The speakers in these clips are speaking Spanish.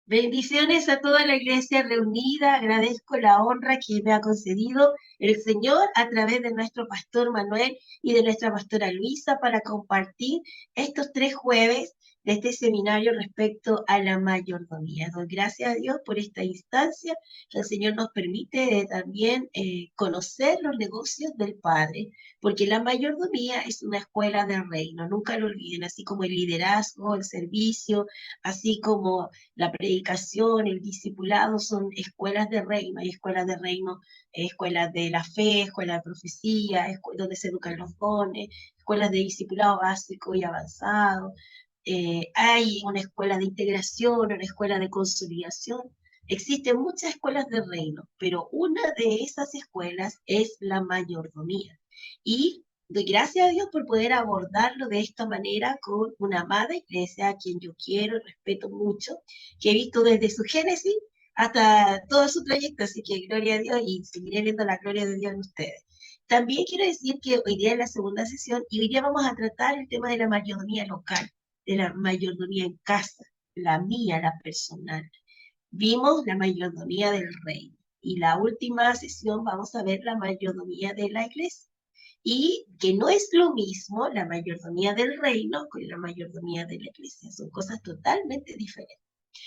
Bendiciones a toda la iglesia reunida. Agradezco la honra que me ha concedido el Señor a través de nuestro pastor Manuel y de nuestra pastora Luisa para compartir estos 3 jueves de este seminario respecto a la mayordomía. Doy gracias a Dios por esta instancia que el Señor nos permite también conocer los negocios del Padre, porque la mayordomía es una escuela del reino. Nunca lo olviden, así como el liderazgo, el servicio, así como la predicación, el discipulado son escuelas de reino. Hay escuelas de reino, escuelas de la fe, escuelas de profecía, donde se educan los dones, escuelas de discipulado básico y avanzado. Hay una escuela de integración, una escuela de consolidación. Existen muchas escuelas de reino, pero una de esas escuelas es la mayordomía. Y doy gracias a Dios por poder abordarlo de esta manera con una amada iglesia a quien yo quiero y respeto mucho, que he visto desde su génesis hasta todo su trayecto, así que gloria a Dios y seguiré viendo la gloria de Dios en ustedes. También quiero decir que hoy día es la segunda sesión y hoy día vamos a tratar el tema de la mayordomía local, de la mayordomía en casa, la mía, la personal. Vimos la mayordomía del reino y la última sesión vamos a ver la mayordomía de la iglesia. Y que no es lo mismo la mayordomía del reino con la mayordomía de la iglesia, son cosas totalmente diferentes.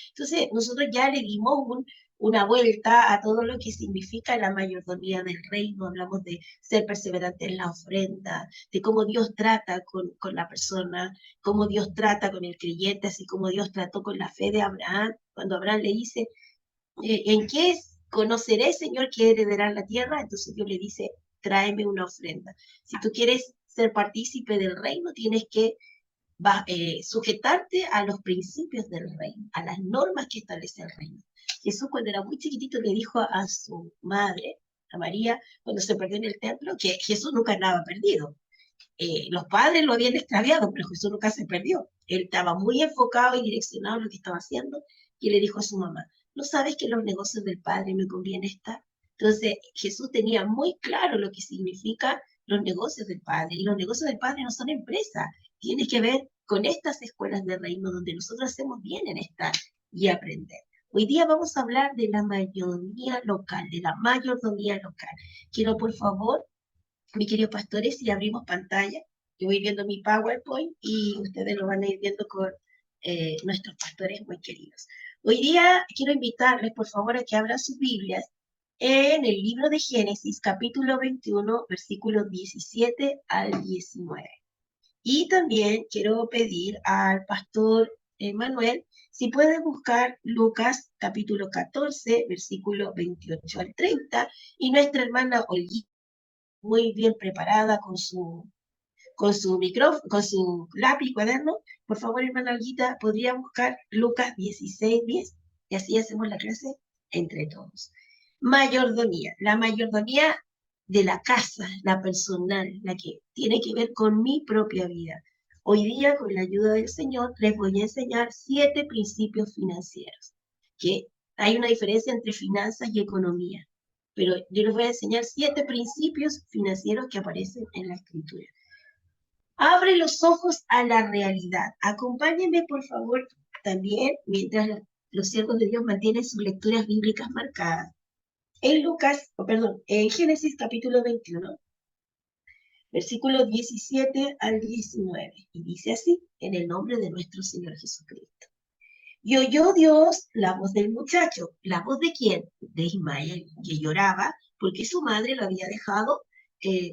Entonces, nosotros ya le dimos una vuelta a todo lo que significa la mayordomía del reino. Hablamos de ser perseverante en la ofrenda, de cómo Dios trata con la persona, cómo Dios trata con el creyente, así como Dios trató con la fe de Abraham, cuando Abraham le dice, ¿en qué conoceré, Señor, que heredará la tierra? Entonces Dios le dice, tráeme una ofrenda. Si tú quieres ser partícipe del reino, tienes que sujetarte a los principios del reino, a las normas que establece el reino. Jesús cuando era muy chiquitito le dijo a su madre, a María, cuando se perdió en el templo, que Jesús nunca andaba perdido. Los padres lo habían extraviado, pero Jesús nunca se perdió. Él estaba muy enfocado y direccionado en lo que estaba haciendo y le dijo a su mamá, ¿no sabes que en los negocios del Padre me conviene estar? Entonces Jesús tenía muy claro lo que significa los negocios del Padre y los negocios del Padre no son empresas, tiene que ver con estas escuelas de reino donde nosotros hacemos bien en estar y aprender. Hoy día vamos a hablar de la mayordomía local, de la mayordomía local. Quiero por favor mis queridos pastores, si abrimos pantalla, yo voy viendo mi PowerPoint y ustedes lo van a ir viendo con nuestros pastores muy queridos. Hoy día quiero invitarles, por favor, a que abran sus Biblias en el libro de Génesis, capítulo 21, versículos 17 al 19. Y también quiero pedir al pastor Manuel si puede buscar Lucas capítulo 14, versículo 28 al 30, y nuestra hermana Olguita muy bien preparada con su micrófono, con su lápiz, cuaderno. Por favor, hermana Olguita, ¿podría buscar Lucas 16:10? Y así hacemos la clase entre todos. Mayordomía, la mayordomía de la casa, la personal, la que tiene que ver con mi propia vida. Hoy día, con la ayuda del Señor, les voy a enseñar 7 principios financieros, que hay una diferencia entre finanzas y economía, pero yo les voy a enseñar 7 principios financieros que aparecen en la escritura. Abre los ojos a la realidad. Acompáñenme, por favor, también, mientras los siervos de Dios mantienen sus lecturas bíblicas marcadas. En en Génesis capítulo 21, versículos 17 al 19. Y dice así, en el nombre de nuestro Señor Jesucristo. Y oyó Dios la voz del muchacho. ¿La voz de quién? De Ismael, que lloraba porque su madre lo había dejado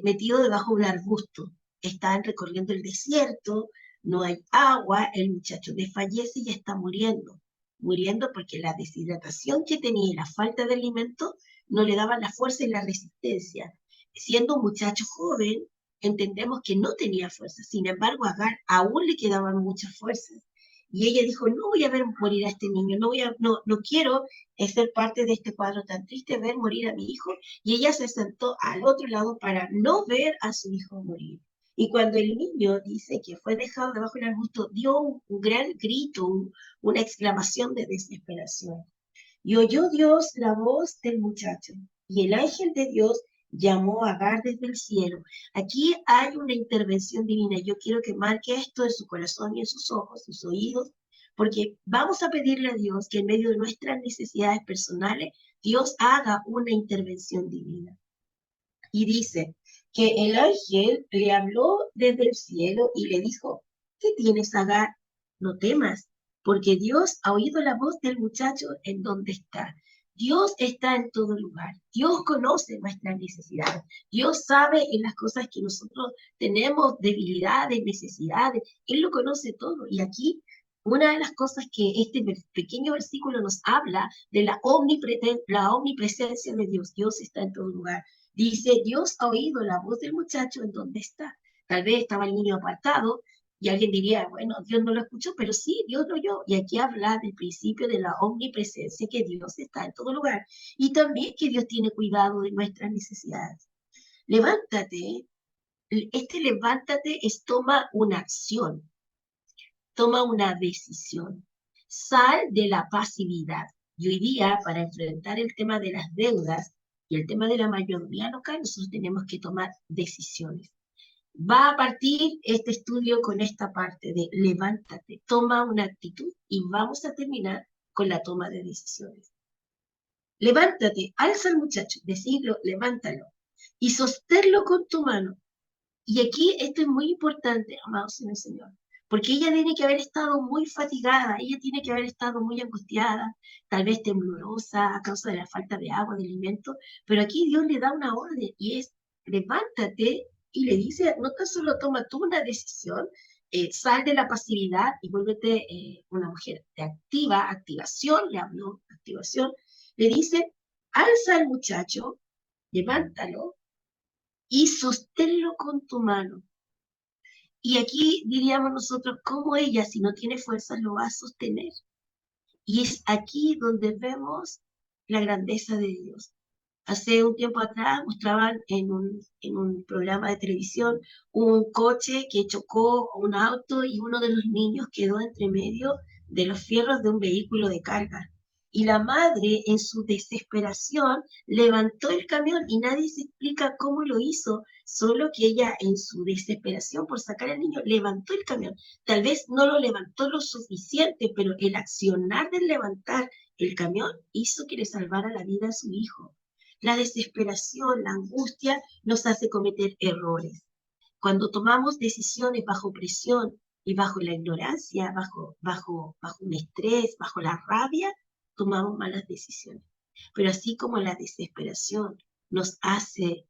metido debajo de un arbusto. Están recorriendo el desierto, no hay agua, el muchacho desfallece y está muriendo. Muriendo porque la deshidratación que tenía y la falta de alimento no le daban la fuerza y la resistencia. Siendo un muchacho joven, entendemos que no tenía fuerza. Sin embargo, a Agar aún le quedaban muchas fuerzas. Y ella dijo, no voy a ver morir a este niño, no quiero ser parte de este cuadro tan triste, ver morir a mi hijo. Y ella se sentó al otro lado para no ver a su hijo morir. Y cuando el niño dice que fue dejado debajo del arbusto, dio un gran grito, una exclamación de desesperación. Y oyó Dios la voz del muchacho, y el ángel de Dios llamó a Agar desde el cielo. Aquí hay una intervención divina. Yo quiero que marque esto en su corazón y en sus ojos, sus oídos, porque vamos a pedirle a Dios que en medio de nuestras necesidades personales, Dios haga una intervención divina. Y dice que el ángel le habló desde el cielo y le dijo, ¿qué tienes, Agar? No temas, porque Dios ha oído la voz del muchacho en donde está. Dios está en todo lugar. Dios conoce nuestras necesidades. Dios sabe en las cosas que nosotros tenemos, debilidades, necesidades. Él lo conoce todo. Y aquí, una de las cosas que este pequeño versículo nos habla de la omnipresencia de Dios. Dios está en todo lugar. Dice, Dios ha oído la voz del muchacho en donde está. Tal vez estaba el niño apartado y alguien diría, bueno, Dios no lo escuchó, pero sí, Dios lo oyó. Y aquí habla del principio de la omnipresencia, que Dios está en todo lugar. Y también que Dios tiene cuidado de nuestras necesidades. Levántate. Este levántate es toma una acción, toma una decisión. Sal de la pasividad. Y hoy día, para enfrentar el tema de las deudas y el tema de la mayoría local, nosotros tenemos que tomar decisiones. Va a partir este estudio con esta parte de levántate, toma una actitud y vamos a terminar con la toma de decisiones. Levántate, alza al muchacho, decirlo, levántalo y sosténlo con tu mano. Y aquí esto es muy importante, amados en el Señor, porque ella tiene que haber estado muy fatigada, ella tiene que haber estado muy angustiada, tal vez temblorosa a causa de la falta de agua, de alimento, pero aquí Dios le da una orden y es, levántate y le dice, no tan solo toma tú una decisión, sal de la pasividad y vuélvete una mujer de activación, le habló, activación, le dice, alza al muchacho, levántalo, y sosténlo con tu mano. Y aquí diríamos nosotros, ¿cómo ella, si no tiene fuerza, lo va a sostener? Y es aquí donde vemos la grandeza de Dios. Hace un tiempo atrás mostraban en un programa de televisión un coche que chocó un auto y uno de los niños quedó entre medio de los fierros de un vehículo de carga. Y la madre, en su desesperación, levantó el camión y nadie se explica cómo lo hizo, solo que ella, en su desesperación por sacar al niño, levantó el camión. Tal vez no lo levantó lo suficiente, pero el accionar de levantar el camión hizo que le salvara la vida a su hijo. La desesperación, la angustia nos hace cometer errores. Cuando tomamos decisiones bajo presión y bajo la ignorancia, bajo un estrés, bajo la rabia, tomamos malas decisiones. Pero así como la desesperación nos hace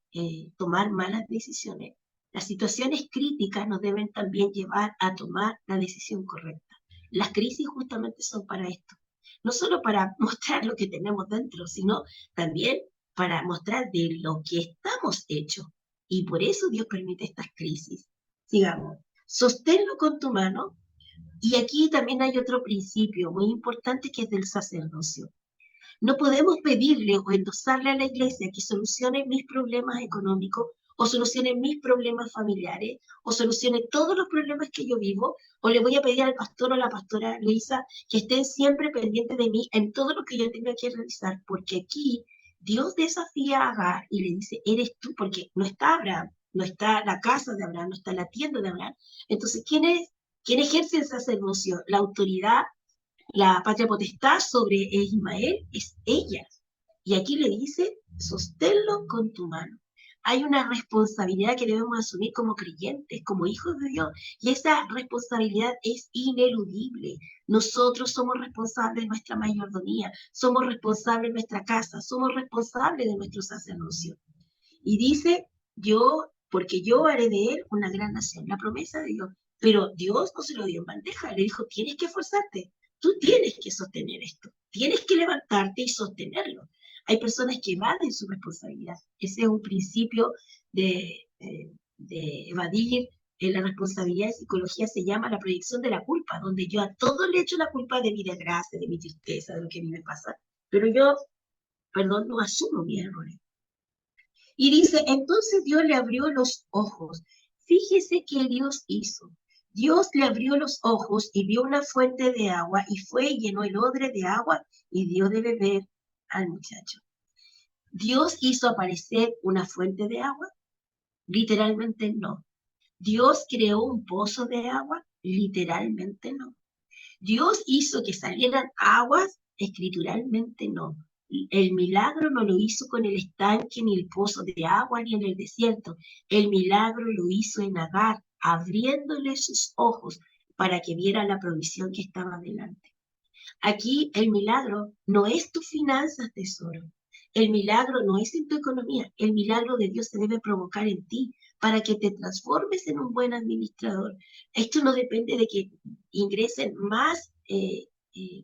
tomar malas decisiones, las situaciones críticas nos deben también llevar a tomar la decisión correcta. Las crisis justamente son para esto. No solo para mostrar lo que tenemos dentro, sino también para mostrar de lo que estamos hechos. Y por eso Dios permite estas crisis. Sigamos. Sosténlo con tu mano. Y aquí también hay otro principio muy importante que es del sacerdocio. No podemos pedirle o endosarle a la iglesia que solucione mis problemas económicos o solucione mis problemas familiares o solucione todos los problemas que yo vivo, o le voy a pedir al pastor o a la pastora Luisa que estén siempre pendientes de mí en todo lo que yo tenga que realizar, porque aquí Dios desafía a Agar y le dice, eres tú, porque no está Abraham, no está la casa de Abraham, no está la tienda de Abraham. Entonces, ¿quién ejerce el sacerdocio? La autoridad, la patria potestad sobre Ismael es ella. Y aquí le dice, sosténlo con tu mano. Hay una responsabilidad que debemos asumir como creyentes, como hijos de Dios, y esa responsabilidad es ineludible. Nosotros somos responsables de nuestra mayordomía, somos responsables de nuestra casa, somos responsables de nuestro sacerdocio. Y dice, porque yo haré de él una gran nación, la promesa de Dios. Pero Dios no se lo dio en bandeja, le dijo, tienes que esforzarte, tú tienes que sostener esto, tienes que levantarte y sostenerlo. Hay personas que evaden su responsabilidad. Ese es un principio de evadir la responsabilidad. En psicología se llama la proyección de la culpa, donde yo a todo le echo la culpa de mi desgracia, de mi tristeza, de lo que a mí me pasa, pero yo, perdón, no asumo mis errores. Y dice, entonces Dios le abrió los ojos. Fíjese qué Dios hizo. Dios le abrió los ojos y vio una fuente de agua y fue y llenó el odre de agua y dio de beber al muchacho. ¿Dios hizo aparecer una fuente de agua? Literalmente no. ¿Dios creó un pozo de agua? Literalmente no. Dios hizo que salieran aguas, escrituralmente no. El milagro no lo hizo con el estanque, ni el pozo de agua, ni en el desierto. El milagro lo hizo en Agar, abriéndole sus ojos para que viera la provisión que estaba delante. Aquí el milagro no es tu finanzas, tesoro. El milagro no es en tu economía. El milagro de Dios se debe provocar en ti para que te transformes en un buen administrador. Esto no depende de que ingresen más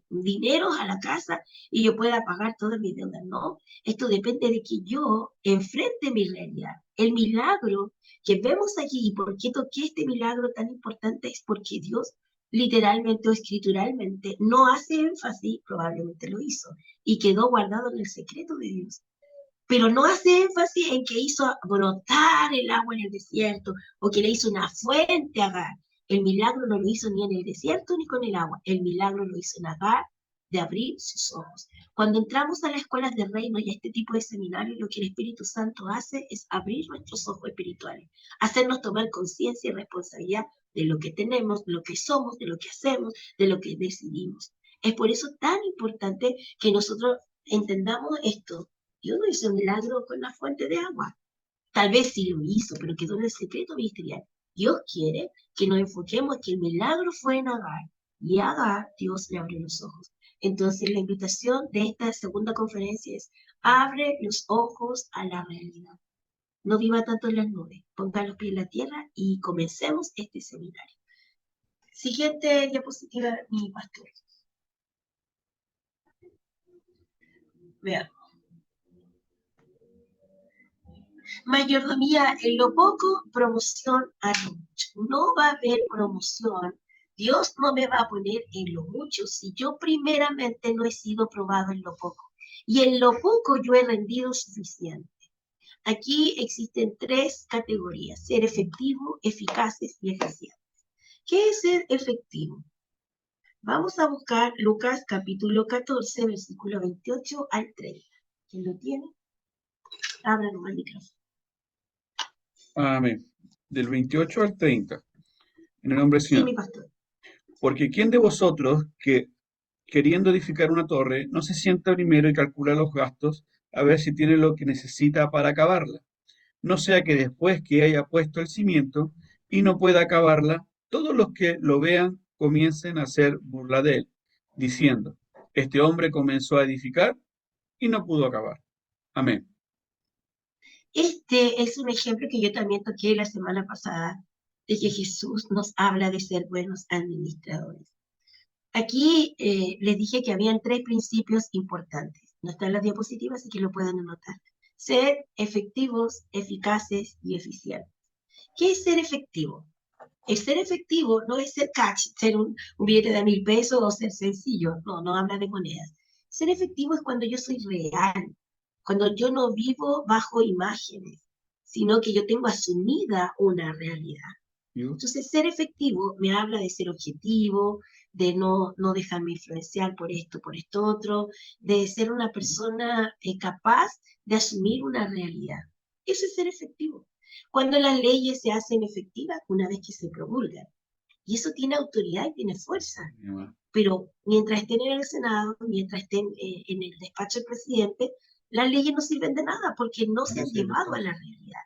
dineros a la casa y yo pueda pagar todas mis deudas. No, esto depende de que yo enfrente mi realidad. El milagro que vemos aquí, y por qué toqué este milagro tan importante, es porque Dios literalmente o escrituralmente, no hace énfasis, probablemente lo hizo, y quedó guardado en el secreto de Dios. Pero no hace énfasis en que hizo brotar el agua en el desierto o que le hizo una fuente a Agar. El milagro no lo hizo ni en el desierto ni con el agua. El milagro lo hizo en Agar de abrir sus ojos. Cuando entramos a las escuelas de reino y a este tipo de seminarios, lo que el Espíritu Santo hace es abrir nuestros ojos espirituales, hacernos tomar conciencia y responsabilidad de lo que tenemos, de lo que somos, de lo que hacemos, de lo que decidimos. Es por eso tan importante que nosotros entendamos esto. Dios no hizo un milagro con la fuente de agua. Tal vez sí lo hizo, pero quedó en el secreto ministerial. Dios quiere que nos enfoquemos que el milagro fue en Agar. Y a Agar Dios le abrió los ojos. Entonces la invitación de esta segunda conferencia es: abre los ojos a la realidad. No viva tanto en las nubes. Ponga los pies en la tierra y comencemos este seminario. Siguiente diapositiva, mi pastor. Vean. Mayordomía en lo poco, promoción a lo mucho. No va a haber promoción. Dios no me va a poner en lo mucho si yo primeramente no he sido probado en lo poco. Y en lo poco yo he rendido suficiente. Aquí existen tres categorías: ser efectivo, eficaces y eficientes. ¿Qué es ser efectivo? Vamos a buscar Lucas capítulo 14, versículo 28 al 30. ¿Quién lo tiene? Abra nomás el micrófono. Amén. Del 28 al 30. En el nombre del Sí, Señor. mi pastor. Porque ¿quién de vosotros que queriendo edificar una torre no se sienta primero y calcula los gastos a ver si tiene lo que necesita para acabarla? No sea que después que haya puesto el cimiento y no pueda acabarla, todos los que lo vean comiencen a hacer burla de él, diciendo, este hombre comenzó a edificar y no pudo acabar. Amén. Este es un ejemplo que yo también toqué la semana pasada, de que Jesús nos habla de ser buenos administradores. Aquí les dije que habían tres principios importantes. No están las diapositivas, así que lo pueden anotar. Ser efectivos, eficaces y eficientes. ¿Qué es ser efectivo? El ser efectivo no es ser cash, ser un billete de 1.000 pesos o ser sencillo. No, no habla de monedas. Ser efectivo es cuando yo soy real, cuando yo no vivo bajo imágenes, sino que yo tengo asumida una realidad. Entonces, ser efectivo me habla de ser objetivo, de no dejarme influenciar por esto otro, de ser una persona capaz de asumir una realidad. Eso es ser efectivo. Cuando las leyes se hacen efectivas, una vez que se promulgan. Y eso tiene autoridad y tiene fuerza. Pero mientras estén en el Senado, mientras estén en el despacho del presidente, las leyes no sirven de nada porque no se han llevado a la realidad.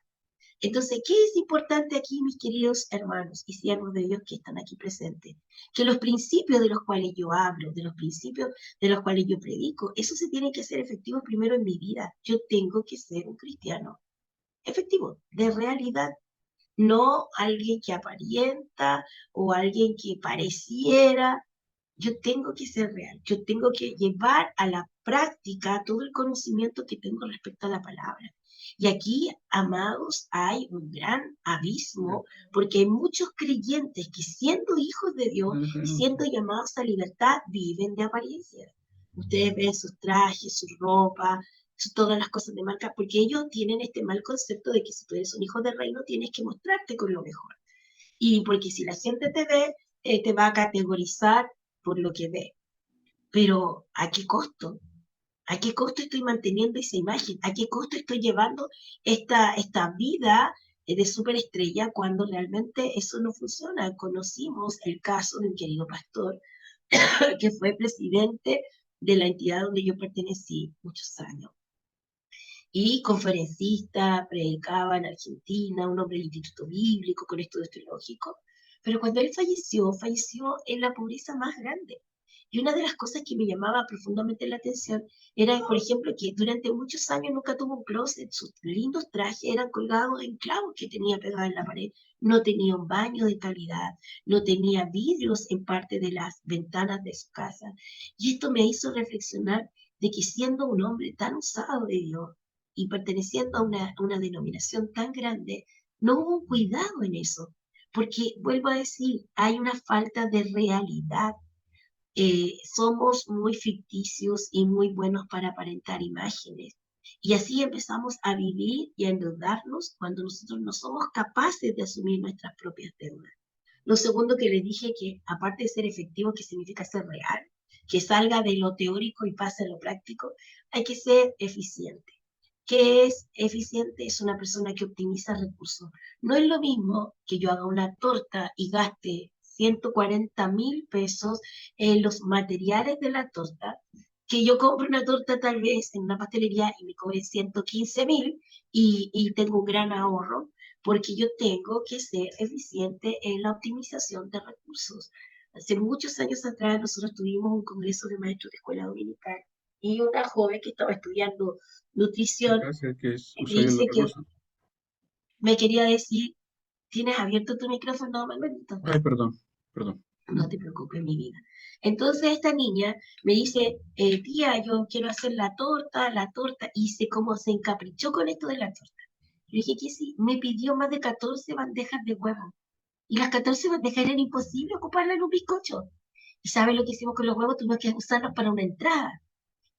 Entonces, ¿qué es importante aquí, mis queridos hermanos y siervos de Dios que están aquí presentes? Que los principios de los cuales yo hablo, de los principios de los cuales yo predico, eso se tiene que hacer efectivo primero en mi vida. Yo tengo que ser un cristiano efectivo, de realidad, no alguien que aparenta o alguien que pareciera. Yo tengo que ser real, yo tengo que llevar a la práctica todo el conocimiento que tengo respecto a la palabra. Y aquí, amados, hay un gran abismo porque hay muchos creyentes que siendo hijos de Dios, siendo llamados a libertad, viven de apariencias. Ustedes ven sus trajes, su ropa, todas las cosas de marca, porque ellos tienen este mal concepto de que si tú eres un hijo del reino tienes que mostrarte con lo mejor. Y porque si la gente te ve, te va a categorizar por lo que ve. Pero ¿a qué costo? ¿A qué costo estoy manteniendo esa imagen? ¿A qué costo estoy llevando esta vida de superestrella cuando realmente eso no funciona? Conocimos el caso de un querido pastor que fue presidente de la entidad donde yo pertenecí muchos años. Y conferencista, predicaba en Argentina, un hombre del Instituto Bíblico con estudios teológicos. Pero cuando él falleció, falleció en la pobreza más grande. Y una de las cosas que me llamaba profundamente la atención era, por ejemplo, que durante muchos años nunca tuvo un closet, sus lindos trajes eran colgados en clavos que tenía pegados en la pared, no tenía un baño de calidad, no tenía vidrios en parte de las ventanas de su casa. Y esto me hizo reflexionar de que siendo un hombre tan usado de Dios y perteneciendo a una denominación tan grande, no hubo un cuidado en eso, porque vuelvo a decir, hay una falta de realidad. Somos muy ficticios y muy buenos para aparentar imágenes. Y así empezamos a vivir y a endeudarnos cuando nosotros no somos capaces de asumir nuestras propias deudas. Lo segundo que les dije, que aparte de ser efectivo, que significa ser real, que salga de lo teórico y pase a lo práctico, hay que ser eficiente. ¿Qué es eficiente? Es una persona que optimiza recursos. No es lo mismo que yo haga una torta y gaste 140.000 pesos en los materiales de la torta, que yo compre una torta tal vez en una pastelería y me cobre 115.000 y tengo un gran ahorro, porque yo tengo que ser eficiente en la optimización de recursos. Hace muchos años atrás nosotros tuvimos un congreso de maestros de escuela dominical y una joven que estaba estudiando nutrición Gracias, que me usáis los dice que recursos. me quería decir, ¿tienes abierto tu micrófono, Manuelito? Ay, perdón, perdón. No te preocupes, mi vida. Entonces esta niña me dice, tía, yo quiero hacer la torta, y se como se encaprichó con esto de la torta. Yo dije que sí, me pidió más de 14 bandejas de huevo. Y las 14 bandejas eran imposible ocuparlas en un bizcocho. ¿Y sabes lo que hicimos con los huevos? Tuvimos que usarlos para una entrada.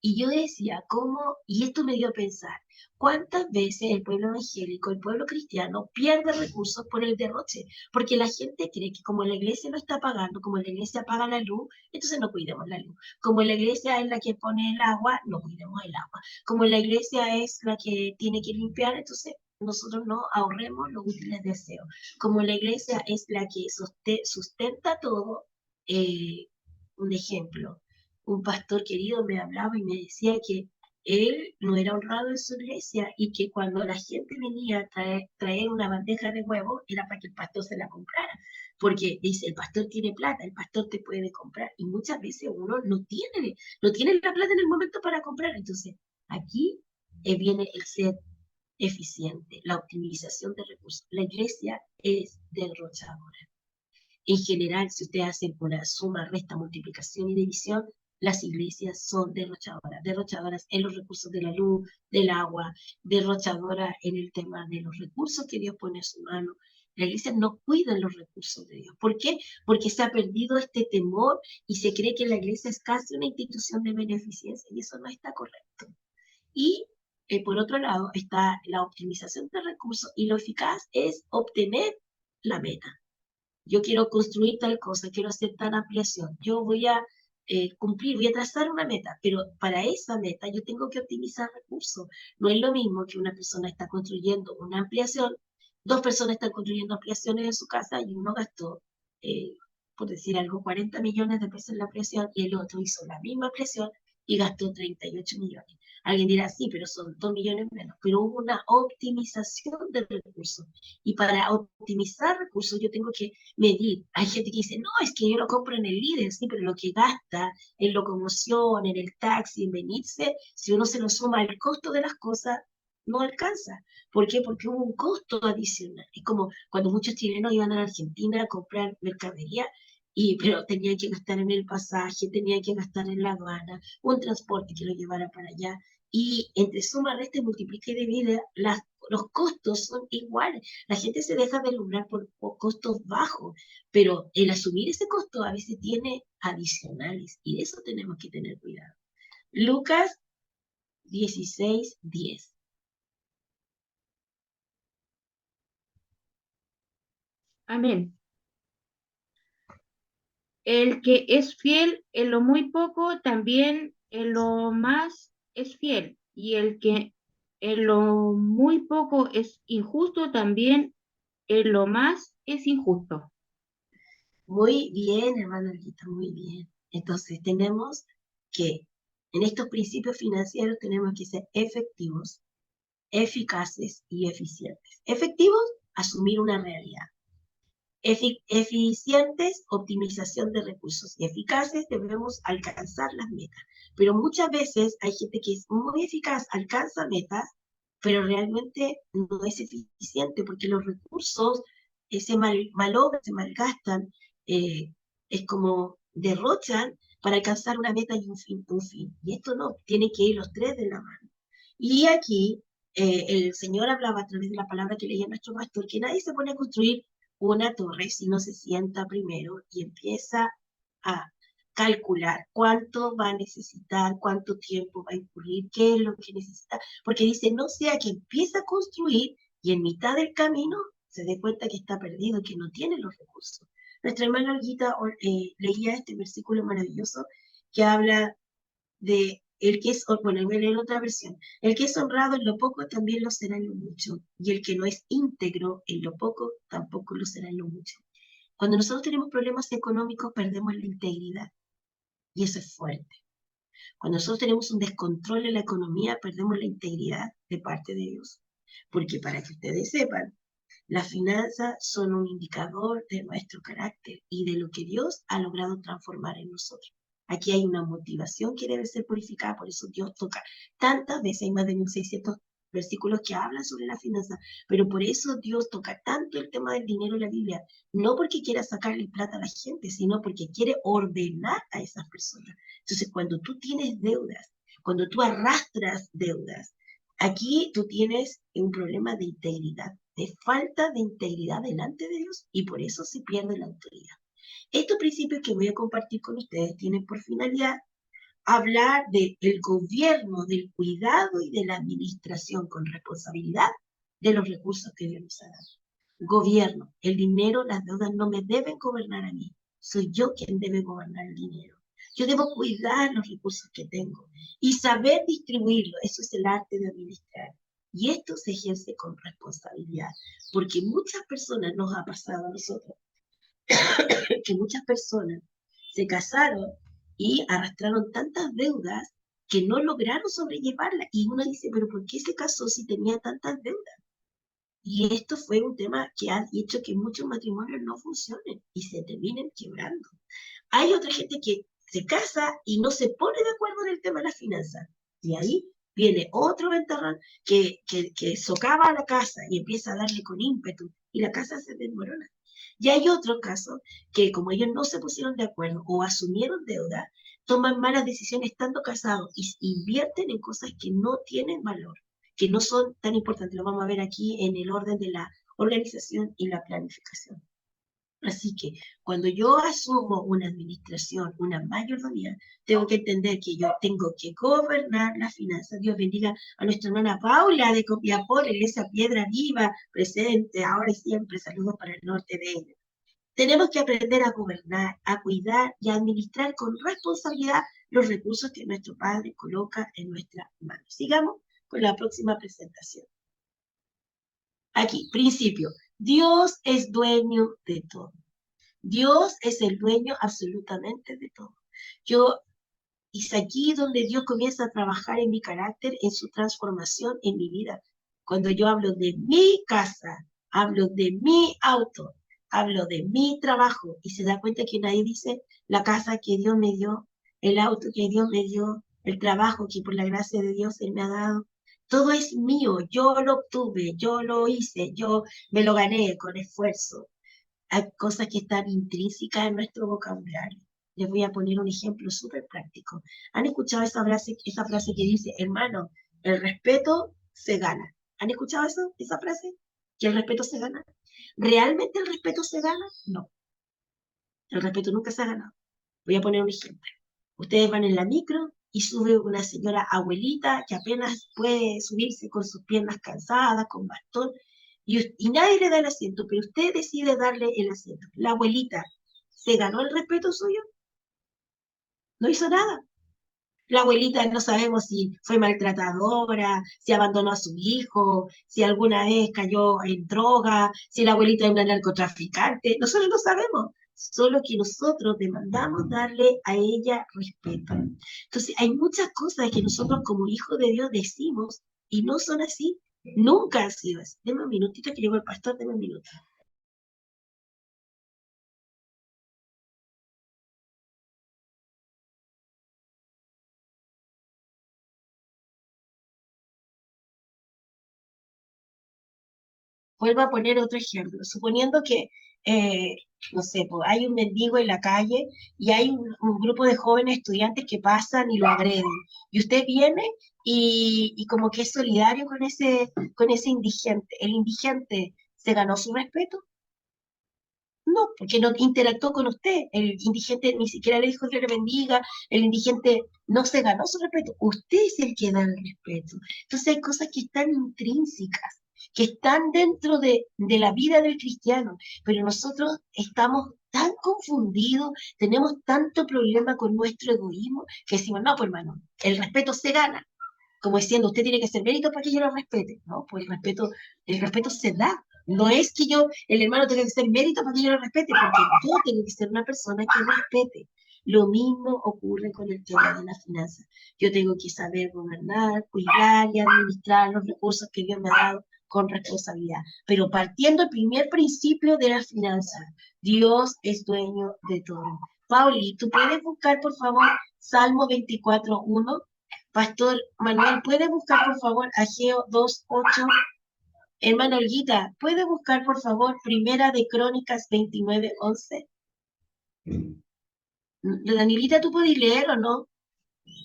Y yo decía, ¿cómo? Y esto me dio a pensar, ¿cuántas veces el pueblo evangélico, el pueblo cristiano, pierde recursos por el derroche? Porque la gente cree que como la iglesia no está pagando, como la iglesia paga la luz, entonces no cuidemos la luz. Como la iglesia es la que pone el agua, no cuidemos el agua. Como la iglesia es la que tiene que limpiar, entonces nosotros no ahorremos los útiles deseos. Como la iglesia es la que sustenta todo, eh, un ejemplo, un pastor querido me hablaba y me decía que él no era honrado en su iglesia y que cuando la gente venía a traer una bandeja de huevos era para que el pastor se la comprara. Porque dice, el pastor tiene plata, el pastor te puede comprar. Y muchas veces uno no tiene la plata en el momento para comprar. Entonces, aquí viene el ser eficiente, la optimización de recursos. La iglesia es derrochadora. En general, si ustedes hacen una suma, resta, multiplicación y división, las iglesias son derrochadoras, derrochadoras en los recursos de la luz, del agua, derrochadoras en el tema de los recursos que Dios pone en su mano. La iglesia no cuida los recursos de Dios. ¿Por qué? Porque se ha perdido este temor y se cree que la iglesia es casi una institución de beneficencia y eso no está correcto. Y por otro lado está la optimización de recursos y lo eficaz es obtener la meta. Yo quiero construir tal cosa, quiero hacer tal ampliación, yo voy a cumplir, voy a trazar una meta, pero para esa meta yo tengo que optimizar recursos. No es lo mismo que una persona está construyendo una ampliación, dos personas están construyendo ampliaciones en su casa y uno gastó, eh, por decir algo, 40 millones de pesos en la ampliación y el otro hizo la misma ampliación y gastó 38 millones. Alguien dirá, sí, pero son 2 millones menos, pero hubo una optimización de recursos. Y para optimizar recursos yo tengo que medir. Hay gente que dice, no, es que yo lo compro en el líder, sí, pero lo que gasta en locomoción, en el taxi, en venirse, si uno se lo suma al costo de las cosas, no alcanza. ¿Por qué? Porque hubo un costo adicional. Es como cuando muchos chilenos iban a la Argentina a comprar mercadería, pero tenían que gastar en el pasaje, tenían que gastar en la aduana, un transporte que lo llevara para allá. Y entre suma, resta y multiplica y divide, los costos son iguales. La gente se deja deslumbrar por costos bajos, pero el asumir ese costo a veces tiene adicionales y de eso tenemos que tener cuidado. Lucas 16:10. Amén. El que es fiel en lo muy poco, también en lo más es fiel. Y el que en lo muy poco es injusto, también en lo más es injusto. Muy bien, hermano Olguita, muy bien. Entonces tenemos que, en estos principios financieros tenemos que ser efectivos, eficaces y eficientes. Efectivos, asumir una realidad. Eficientes, optimización de recursos. Y eficaces, debemos alcanzar las metas. Pero muchas veces hay gente que es muy eficaz, alcanza metas, pero realmente no es eficiente porque los recursos se malogran, se malgastan, eh, es como derrochan para alcanzar una meta y un fin, un fin. Y esto no, tienen que ir los tres de la mano. Y aquí el Señor hablaba a través de la palabra que leía nuestro pastor, que nadie se pone a construir una torre si no se sienta primero y empieza a calcular cuánto va a necesitar, cuánto tiempo va a incurrir, qué es lo que necesita, porque dice, no sea que empieza a construir y en mitad del camino se dé cuenta que está perdido, que no tiene los recursos. Nuestra hermana Olguita leía este versículo maravilloso que habla de el que es, bueno, voy a leer otra versión, el que es honrado en lo poco también lo será en lo mucho, y el que no es íntegro en lo poco tampoco lo será en lo mucho. Cuando nosotros tenemos problemas económicos perdemos la integridad, y eso es fuerte. Cuando nosotros tenemos un descontrol en la economía perdemos la integridad de parte de Dios, porque para que ustedes sepan, las finanzas son un indicador de nuestro carácter y de lo que Dios ha logrado transformar en nosotros. Aquí hay una motivación que debe ser purificada, por eso Dios toca tantas veces, hay más de 1600 versículos que hablan sobre la finanza, pero por eso Dios toca tanto el tema del dinero en la Biblia, no porque quiera sacarle plata a la gente, sino porque quiere ordenar a esas personas. Entonces, cuando tú tienes deudas, cuando tú arrastras deudas, aquí tú tienes un problema de integridad, de falta de integridad delante de Dios y por eso se pierde la autoridad. Estos principios que voy a compartir con ustedes tienen por finalidad hablar del gobierno, del cuidado y de la administración con responsabilidad de los recursos que Dios nos ha dado. Gobierno, el dinero, las deudas no me deben gobernar a mí, soy yo quien debe gobernar el dinero. Yo debo cuidar los recursos que tengo y saber distribuirlos, eso es el arte de administrar. Y esto se ejerce con responsabilidad, porque muchas personas nos ha pasado a nosotros que muchas personas se casaron y arrastraron tantas deudas que no lograron sobrellevarlas. Y uno dice, pero ¿por qué se casó si tenía tantas deudas? Y esto fue un tema que ha hecho que muchos matrimonios no funcionen y se terminen quebrando. Hay otra gente que se casa y no se pone de acuerdo en el tema de las finanzas. Y ahí viene otro ventarrón que socava la casa y empieza a darle con ímpetu y la casa se desmorona. Y hay otro caso que como ellos no se pusieron de acuerdo o asumieron deuda, toman malas decisiones estando casados y invierten en cosas que no tienen valor, que no son tan importantes. Lo vamos a ver aquí en el orden de la organización y la planificación. Así que cuando yo asumo una administración, una mayordomía, tengo que entender que yo tengo que gobernar las finanzas. Dios bendiga a nuestra hermana Paula de Copiapó, la Iglesia Piedra Viva, presente ahora y siempre. Saludos para el norte de ella. Tenemos que aprender a gobernar, a cuidar y a administrar con responsabilidad los recursos que nuestro Padre coloca en nuestras manos. Sigamos con la próxima presentación. Aquí, principio. Dios es dueño de todo. Dios es el dueño absolutamente de todo. Es aquí donde Dios comienza a trabajar en mi carácter, en su transformación en mi vida. Cuando yo hablo de mi casa, hablo de mi auto, hablo de mi trabajo, y se da cuenta que nadie dice la casa que Dios me dio, el auto que Dios me dio, el trabajo que por la gracia de Dios Él me ha dado. Todo es mío, yo lo obtuve, yo lo hice, yo me lo gané con esfuerzo. Hay cosas que están intrínsecas en nuestro vocabulario. Les voy a poner un ejemplo súper práctico. ¿Han escuchado esa frase que dice, hermano, el respeto se gana? ¿Han escuchado esa frase? ¿Que el respeto se gana? ¿Realmente el respeto se gana? No. El respeto nunca se ha ganado. Voy a poner un ejemplo. Ustedes van en la micro y sube una señora abuelita que apenas puede subirse con sus piernas cansadas, con bastón, y nadie le da el asiento, pero usted decide darle el asiento. La abuelita, ¿se ganó el respeto suyo? No hizo nada. La abuelita no sabemos si fue maltratadora, si abandonó a su hijo, si alguna vez cayó en droga, si la abuelita es una narcotraficante. Nosotros no sabemos, solo que nosotros demandamos darle a ella respeto. Entonces, hay muchas cosas que nosotros como hijos de Dios decimos y no son así. Nunca han sido así. Deme un minutito que llegó el pastor, deme un minuto. Vuelvo a poner otro ejemplo. Suponiendo que, no sé, pues, hay un mendigo en la calle y hay un grupo de jóvenes estudiantes que pasan y lo agreden. Y usted viene y como que es solidario con ese indigente. ¿El indigente se ganó su respeto? No, porque no interactuó con usted. El indigente ni siquiera le dijo que le bendiga. El indigente no se ganó su respeto. Usted es el que da el respeto. Entonces hay cosas que están intrínsecas, que están dentro de la vida del cristiano, pero nosotros estamos tan confundidos, tenemos tanto problema con nuestro egoísmo, que decimos, no, pues hermano, el respeto se gana. Como diciendo, usted tiene que hacer mérito para que yo lo respete, ¿no? Pues el respeto se da. No es que yo, el hermano tenga que hacer mérito para que yo lo respete, porque yo tengo que ser una persona que respete. Lo mismo ocurre con el tema de las finanzas. Yo tengo que saber gobernar, cuidar y administrar los recursos que Dios me ha dado con responsabilidad. Pero partiendo del primer principio de las finanzas, Dios es dueño de todo. Pauli, ¿tú puedes buscar, por favor, Salmo 24:1? Pastor Manuel, ¿puede buscar por favor Ageo 2:8? Hermano Olguita, ¿puede buscar por favor Primera de Crónicas 29:11? Danielita, ¿tú puedes leer o no?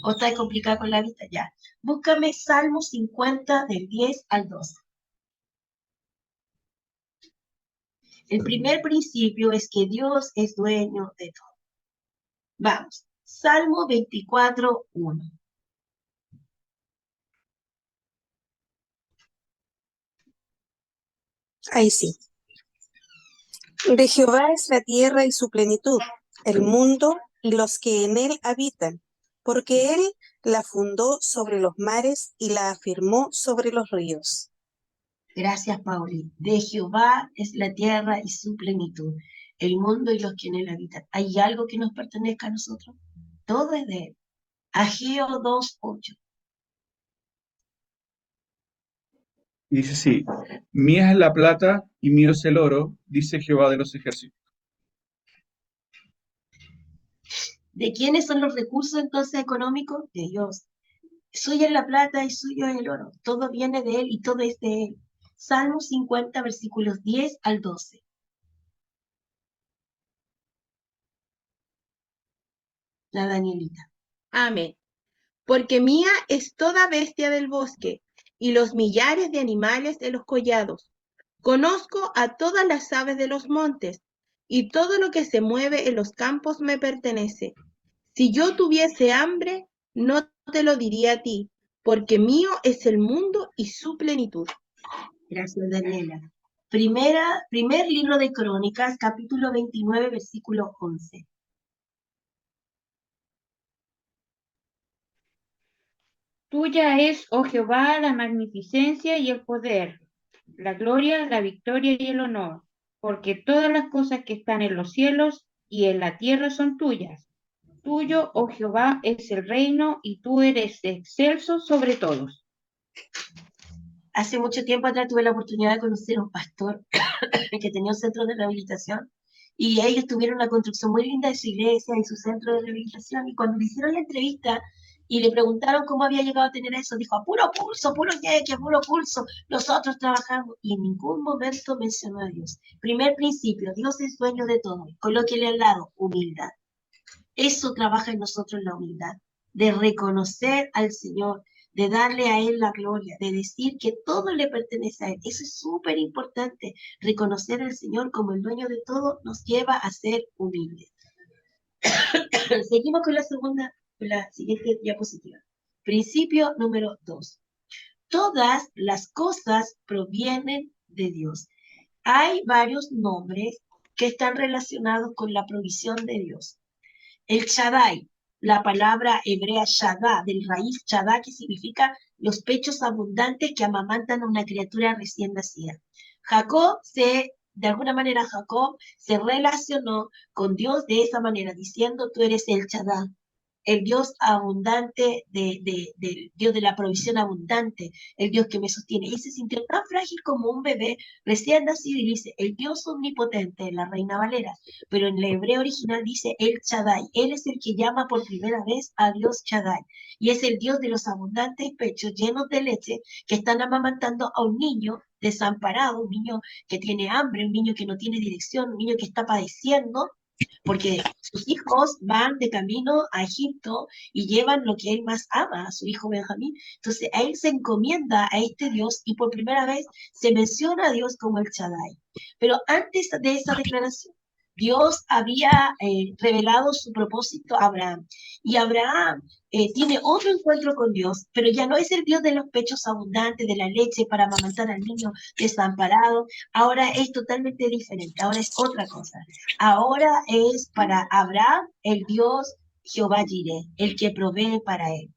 ¿O está complicada con la vista? Ya. Búscame Salmo 50 del 10 al 12. El primer principio es que Dios es dueño de todo. Vamos. Salmo 24:1. Ahí sí. De Jehová es la tierra y su plenitud, el mundo y los que en él habitan, porque él la fundó sobre los mares y la afirmó sobre los ríos. Gracias, Pauli. De Jehová es la tierra y su plenitud, el mundo y los que en él habitan. ¿Hay algo que nos pertenezca a nosotros? Todo es de él. Ageo 2:8. Y dice así, mía es la plata y mío es el oro, dice Jehová de los ejércitos. ¿De quiénes son los recursos entonces económicos? De Dios. Suya es la plata y suyo es el oro. Todo viene de él y todo es de él. Salmo 50, versículos 10 al 12. La Danielita. Amén. Porque mía es toda bestia del bosque y los millares de animales de los collados. Conozco a todas las aves de los montes y todo lo que se mueve en los campos me pertenece. Si yo tuviese hambre, no te lo diría a ti, porque mío es el mundo y su plenitud. Gracias, Daniela. Primer libro de Crónicas, capítulo 29, versículo 11. Tuya es, oh Jehová, la magnificencia y el poder, la gloria, la victoria y el honor, porque todas las cosas que están en los cielos y en la tierra son tuyas. Tuyo, oh Jehová, es el reino y tú eres excelso sobre todos. Hace mucho tiempo atrás tuve la oportunidad de conocer a un pastor que tenía un centro de rehabilitación y ellos tuvieron una construcción muy linda de su iglesia y su centro de rehabilitación, y cuando le hicieron la entrevista y le preguntaron cómo había llegado a tener eso, dijo, a puro lleque, a puro pulso, nosotros trabajamos, y en ningún momento mencionó a Dios. Primer principio, Dios es dueño de todo. Colóquele al lado, humildad. Eso trabaja en nosotros, la humildad, de reconocer al Señor, de darle a Él la gloria, de decir que todo le pertenece a Él. Eso es súper importante. Reconocer al Señor como el dueño de todo nos lleva a ser humildes. Seguimos con la siguiente diapositiva. Principio número 2. Todas las cosas provienen de Dios. Hay varios nombres que están relacionados con la provisión de Dios. El Shaddai, la palabra hebrea Shaddá, del raíz Shaddá, que significa los pechos abundantes que amamantan a una criatura recién nacida. Jacob se de alguna manera Jacob se relacionó con Dios de esa manera, diciendo, tú eres el Shaddai, el Dios abundante, del Dios de la provisión abundante, el Dios que me sostiene. Y se sintió tan frágil como un bebé recién nacido y dice, el Dios omnipotente, en la Reina Valera, pero en el hebreo original dice el Shaddai. Él es el que llama por primera vez a Dios Shaddai. Y es el Dios de los abundantes pechos llenos de leche que están amamantando a un niño desamparado, un niño que tiene hambre, un niño que no tiene dirección, un niño que está padeciendo, porque sus hijos van de camino a Egipto y llevan lo que él más ama, a su hijo Benjamín. Entonces, a él se encomienda a este Dios y por primera vez se menciona a Dios como el Shaddai. Pero antes de esa declaración, Dios había revelado su propósito a Abraham. Y Abraham tiene otro encuentro con Dios, pero ya no es el Dios de los pechos abundantes, de la leche para amamantar al niño desamparado. Ahora es totalmente diferente, ahora es otra cosa. Ahora es para Abraham el Dios Jehová Jireh, el que provee para él,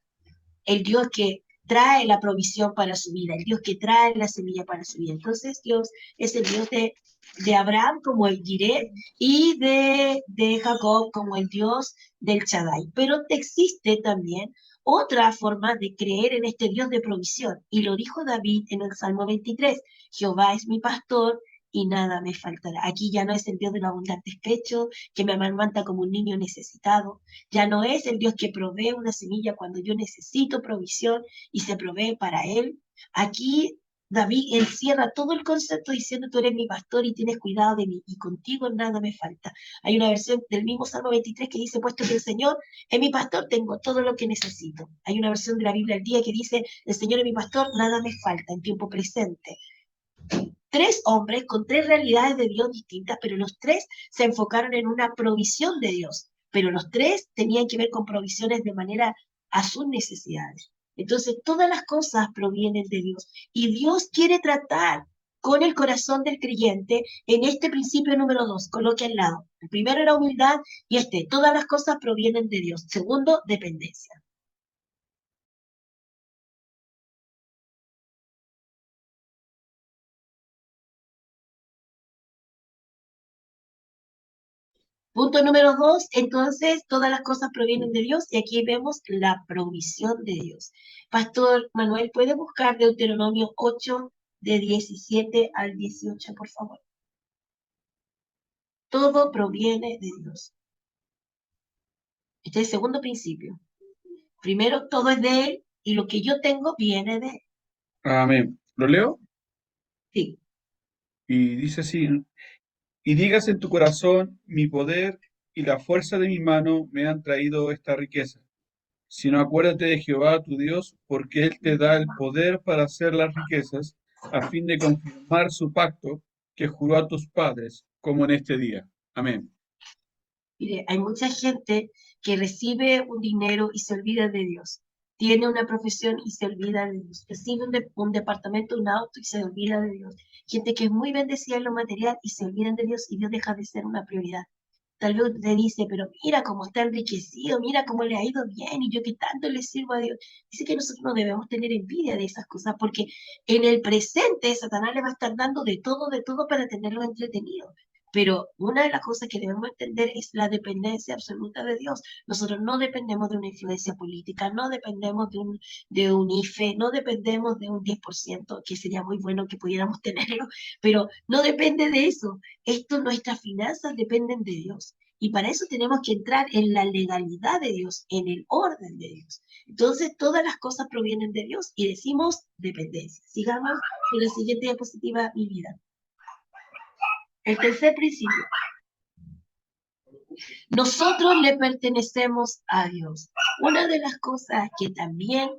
el Dios que trae la provisión para su vida, el Dios que trae la semilla para su vida. Entonces Dios es el Dios de Abraham como el Jireh y de Jacob como el Dios del Shaddai. Pero existe también otra forma de creer en este Dios de provisión. Y lo dijo David en el Salmo 23, Jehová es mi pastor y nada me faltará. Aquí ya no es el Dios de los abundantes pechos, que me amamanta como un niño necesitado. Ya no es el Dios que provee una semilla cuando yo necesito provisión y se provee para él. Aquí David encierra todo el concepto diciendo, tú eres mi pastor y tienes cuidado de mí, y contigo nada me falta. Hay una versión del mismo Salmo 23 que dice, puesto que el Señor es mi pastor, tengo todo lo que necesito. Hay una versión de la Biblia al día que dice, el Señor es mi pastor, nada me falta, en tiempo presente. Tres hombres con tres realidades de Dios distintas, pero los tres se enfocaron en una provisión de Dios, pero los tres tenían que ver con provisiones de manera a sus necesidades. Entonces, todas las cosas provienen de Dios y Dios quiere tratar con el corazón del creyente en este principio número 2, coloque al lado. El primero era humildad y todas las cosas provienen de Dios. Segundo, dependencia. Punto número 2, entonces todas las cosas provienen de Dios y aquí vemos la provisión de Dios. Pastor Manuel, ¿puede buscar Deuteronomio 8 de 17 al 18, por favor? Todo proviene de Dios. Este es el segundo principio. Primero, todo es de Él y lo que yo tengo viene de Él. Amén. ¿Lo leo? Sí. Y dice así, y digas en tu corazón, mi poder y la fuerza de mi mano me han traído esta riqueza. Sino acuérdate de Jehová tu Dios, porque Él te da el poder para hacer las riquezas, a fin de confirmar su pacto que juró a tus padres, como en este día. Amén. Mire, hay mucha gente que recibe un dinero y se olvida de Dios. Tiene una profesión y se olvida de Dios. Recibe un departamento, un auto y se olvida de Dios. Gente que es muy bendecida en lo material y se olvidan de Dios y Dios deja de ser una prioridad. Tal vez usted dice, pero mira cómo está enriquecido, mira cómo le ha ido bien y yo que tanto le sirvo a Dios. Dice que nosotros no debemos tener envidia de esas cosas porque en el presente Satanás le va a estar dando de todo para tenerlo entretenido. Pero una de las cosas que debemos entender es la dependencia absoluta de Dios. Nosotros no dependemos de una influencia política, no dependemos de un IFE, no dependemos de un 10%, que sería muy bueno que pudiéramos tenerlo, pero no depende de eso. Nuestras finanzas dependen de Dios. Y para eso tenemos que entrar en la legalidad de Dios, en el orden de Dios. Entonces, todas las cosas provienen de Dios y decimos dependencia. Sigamos en la siguiente diapositiva, mi vida. El tercer principio. Nosotros le pertenecemos a Dios. Una de las cosas que también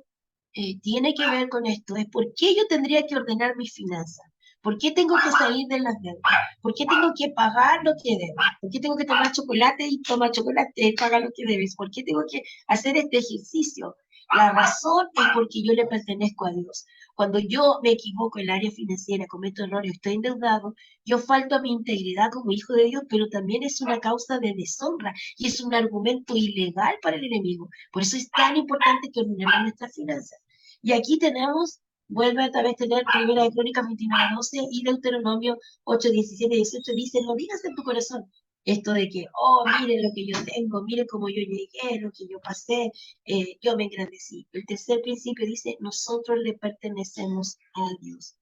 tiene que ver con esto es por qué yo tendría que ordenar mis finanzas. ¿Por qué tengo que salir de las deudas? ¿Por qué tengo que pagar lo que debo? ¿Por qué tengo que tomar chocolate y tomar chocolate y pagar lo que debes? ¿Por qué tengo que hacer este ejercicio? La razón es porque yo le pertenezco a Dios. Cuando yo me equivoco en el área financiera, cometo errores, estoy endeudado, yo falto a mi integridad como hijo de Dios, pero también es una causa de deshonra y es un argumento ilegal para el enemigo. Por eso es tan importante que ordenemos nuestras finanzas. Y aquí tenemos Vuelve a vez tener Primera de Crónicas 29:12 y Deuteronomio 8:17-18 dice, no digas en tu corazón esto de que, oh, miren lo que yo tengo, miren cómo yo llegué, lo que yo pasé, yo me engrandecí. El tercer principio dice, nosotros le pertenecemos a Dios.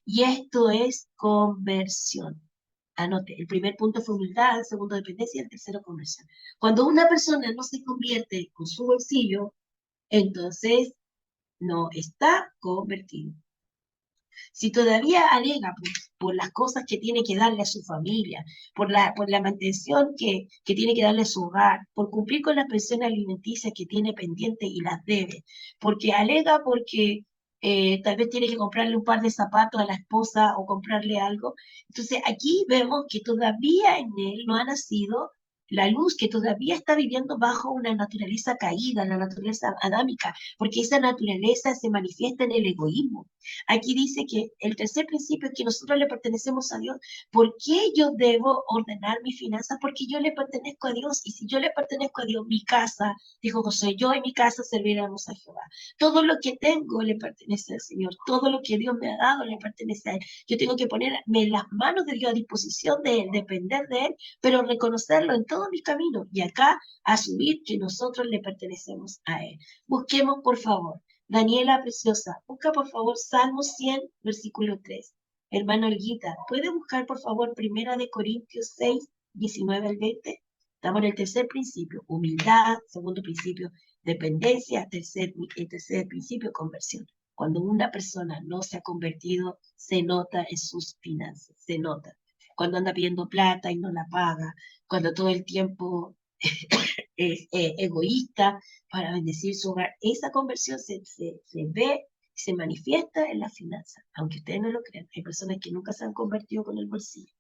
Y esto es conversión. Anote, el primer punto fue humildad, el segundo dependencia y el tercero conversión. Cuando una persona no se convierte con su bolsillo, entonces no está convertido. Si todavía alega por las cosas que tiene que darle a su familia, por la mantención que tiene que darle a su hogar, por cumplir con las pensiones alimenticias que tiene pendiente y las debe, porque alega porque tal vez tiene que comprarle un par de zapatos a la esposa o comprarle algo. Entonces aquí vemos que todavía en él no ha nacido la luz, que todavía está viviendo bajo una naturaleza caída, la naturaleza adámica, porque esa naturaleza se manifiesta en el egoísmo. Aquí dice que el tercer principio es que nosotros le pertenecemos a Dios. ¿Por qué yo debo ordenar mis finanzas? Porque yo le pertenezco a Dios. Y si yo le pertenezco a Dios, mi casa, dijo Josué, yo en mi casa serviremos a Jehová. Todo lo que tengo le pertenece al Señor. Todo lo que Dios me ha dado le pertenece a Él. Yo tengo que ponerme en las manos de Dios, a disposición de Él, depender de Él, pero reconocerlo en todos mis caminos. Y acá asumir que nosotros le pertenecemos a Él. Busquemos, por favor. Daniela Preciosa, busca por favor Salmo 100, versículo 3. Hermano Olguita, ¿puede buscar por favor Primera de Corintios 6, 19 al 20? Estamos en el tercer principio, humildad, segundo principio, dependencia, el tercer principio, conversión. Cuando una persona no se ha convertido, se nota en sus finanzas, se nota. Cuando anda pidiendo plata y no la paga, cuando todo el tiempo es egoísta para bendecir su hogar. Esa conversión se ve, se manifiesta en la finanza, aunque ustedes no lo crean. Hay personas que nunca se han convertido con el bolsillo.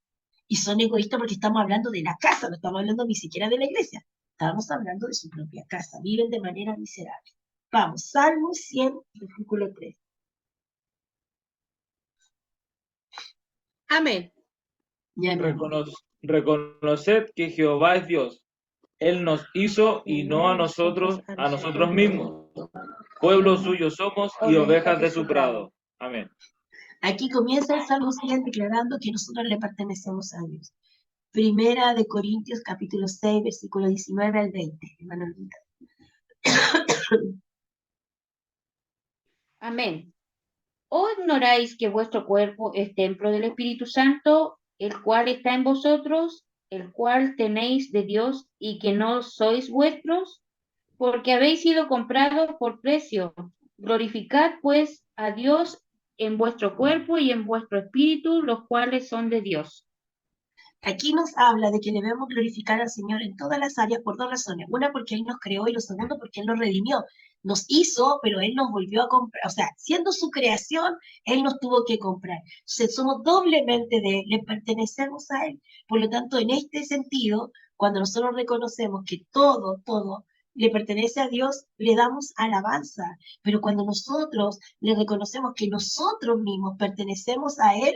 Y son egoístas porque estamos hablando de la casa, no estamos hablando ni siquiera de la iglesia. Estamos hablando de su propia casa. Viven de manera miserable. Vamos, Salmo 100, versículo 3. Amén. Ya no. Reconoced que Jehová es Dios. Él nos hizo y no a nosotros mismos. Pueblo suyo somos y ovejas de su prado. Amén. Aquí comienza el Salmo 100 declarando que nosotros le pertenecemos a Dios. Primera de Corintios, capítulo 6, versículo 19 al 20. Hermano Olguita. Amén. ¿O ignoráis que vuestro cuerpo es templo del Espíritu Santo, el cual está en vosotros, el cual tenéis de Dios, y que no sois vuestros? Porque habéis sido comprados por precio. Glorificad pues a Dios en vuestro cuerpo y en vuestro espíritu, los cuales son de Dios. Aquí nos habla de que debemos glorificar al Señor en todas las áreas por dos razones. Una, porque Él nos creó, y lo segundo, porque Él nos redimió. Nos hizo, pero Él nos volvió a comprar. O sea, siendo su creación, Él nos tuvo que comprar. Entonces, somos doblemente de Él, le pertenecemos a Él. Por lo tanto, en este sentido, cuando nosotros reconocemos que todo le pertenece a Dios, le damos alabanza. Pero cuando nosotros le reconocemos que nosotros mismos pertenecemos a Él,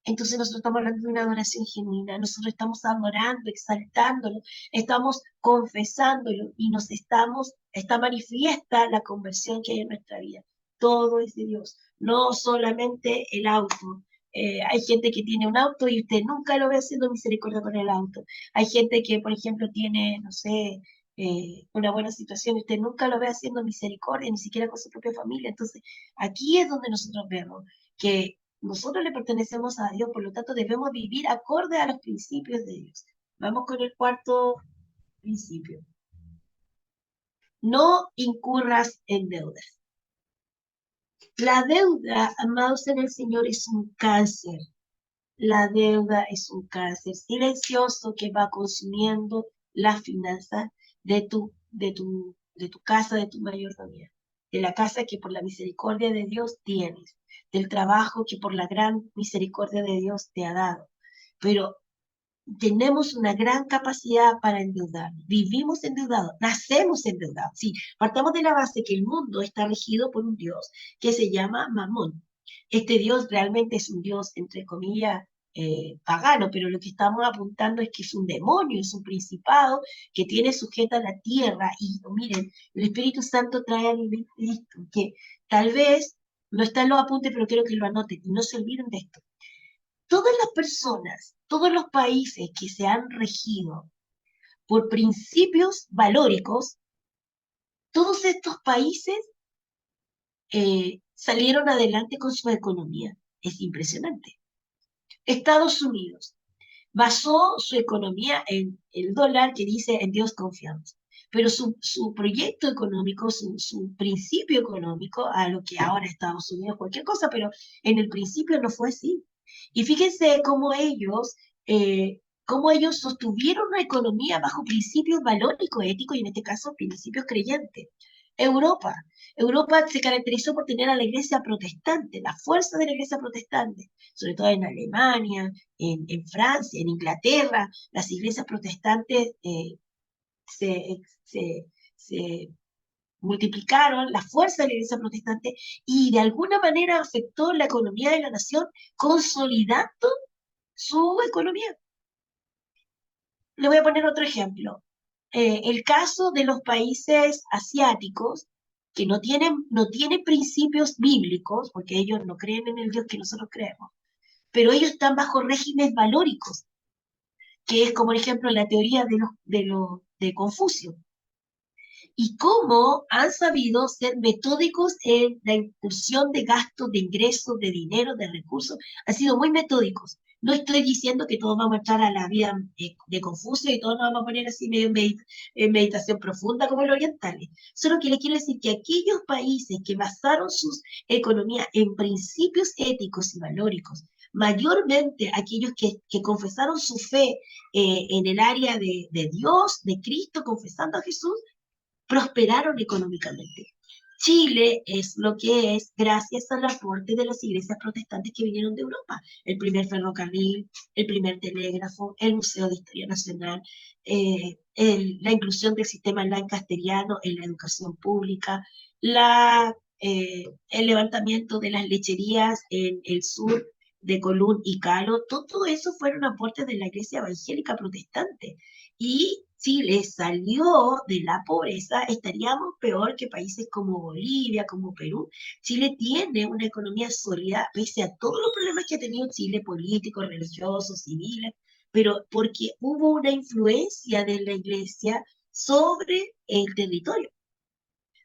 entonces nosotros estamos hablando de una adoración genuina, nosotros estamos adorando, exaltándolo, estamos confesándolo y está manifiesta la conversión que hay en nuestra vida. Todo es de Dios, no solamente el auto. Hay gente que tiene un auto y usted nunca lo ve haciendo misericordia con el auto. Hay gente que, por ejemplo, tiene, no sé, una buena situación y usted nunca lo ve haciendo misericordia, ni siquiera con su propia familia. Entonces, aquí es donde nosotros vemos que nosotros le pertenecemos a Dios, por lo tanto debemos vivir acorde a los principios de Dios. Vamos con el cuarto principio. No incurras en deudas. La deuda, amados en el Señor, es un cáncer. La deuda es un cáncer silencioso que va consumiendo las finanzas de tu casa, de tu mayordomía, de la casa que por la misericordia de Dios tienes, del trabajo que por la gran misericordia de Dios te ha dado. Pero tenemos una gran capacidad para endeudar. Vivimos endeudados, nacemos endeudados. Sí, partamos de la base que el mundo está regido por un Dios que se llama Mamón. Este Dios realmente es un Dios, entre comillas, pagano, pero lo que estamos apuntando es que es un demonio, es un principado que tiene sujeta la tierra. Y miren, el Espíritu Santo trae a mi mente esto, que tal vez No está en los apuntes, pero quiero que lo anoten y no se olviden de esto. Todas las personas, todos los países que se han regido por principios valóricos, todos estos países salieron adelante con su economía. Es impresionante. Estados Unidos basó su economía en el dólar que dice en Dios confiamos. Pero su proyecto económico, su principio económico, a lo que ahora Estados Unidos, cualquier cosa, pero en el principio no fue así. Y fíjense cómo ellos sostuvieron una economía bajo principios valóricos, éticos y en este caso principios creyentes. Europa. Europa se caracterizó por tener a la iglesia protestante, la fuerza de la iglesia protestante, sobre todo en Alemania, en Francia, en Inglaterra, las iglesias protestantes se multiplicaron, la fuerza de la iglesia protestante, y de alguna manera afectó la economía de la nación, consolidando su economía. Le voy a poner otro ejemplo. El caso de los países asiáticos que no tienen principios bíblicos, porque ellos no creen en el Dios que nosotros creemos, pero ellos están bajo regímenes valóricos, que es como, por ejemplo, la teoría de Confucio, y cómo han sabido ser metódicos en la incursión de gastos, de ingresos, de dinero, de recursos, han sido muy metódicos. No estoy diciendo que todos vamos a entrar a la vida de Confucio y todos nos vamos a poner así medio en meditación profunda como los orientales. Solo que le quiero decir que aquellos países que basaron sus economías en principios éticos y valóricos, mayormente aquellos que confesaron su fe en el área de Dios, de Cristo, confesando a Jesús, prosperaron económicamente. Chile es lo que es gracias al aporte de las iglesias protestantes que vinieron de Europa. El primer ferrocarril, el primer telégrafo, el Museo de Historia Nacional, la inclusión del sistema lancasteriano en la educación pública, el levantamiento de las lecherías en el sur de Colún y Calo, todo eso fueron aportes de la iglesia evangélica protestante. Y Chile salió de la pobreza, estaríamos peor que países como Bolivia, como Perú. Chile tiene una economía sólida, pese a todos los problemas que ha tenido Chile, políticos, religiosos, civiles, pero porque hubo una influencia de la iglesia sobre el territorio.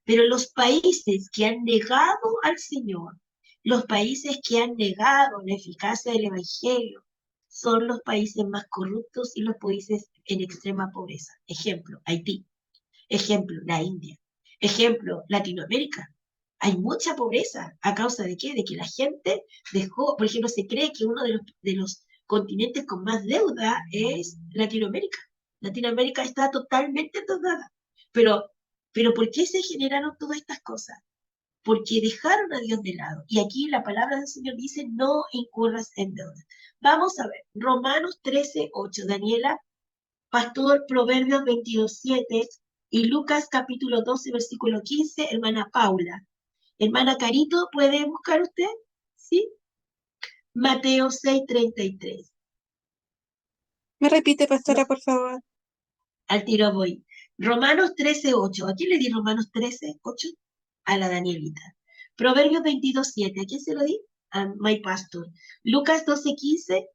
Pero los países que han negado al Señor, los países que han negado la eficacia del Evangelio, son los países más corruptos y los países en extrema pobreza. Ejemplo, Haití. Ejemplo, la India. Ejemplo, Latinoamérica. Hay mucha pobreza. ¿A causa de qué? De que la gente dejó, por ejemplo, se cree que uno de los continentes con más deuda es Latinoamérica. Latinoamérica está totalmente endeudada. Pero ¿por qué se generaron todas estas cosas? Porque dejaron a Dios de lado. Y aquí la palabra del Señor dice, no incurras en deuda. Vamos a ver, Romanos 13:8, Daniela, Pastor, Proverbios 22:7 y Lucas capítulo 12, versículo 15, hermana Paula. Hermana Carito, ¿puede buscar usted? ¿Sí? Mateo 6:33. ¿Me repite, pastora, No, por favor? al tiro voy. Romanos 13:8. ¿A quién le di Romanos 13:8? A la Danielita. Proverbios 22:7. ¿A quién se lo di? A my pastor. Lucas 12:15.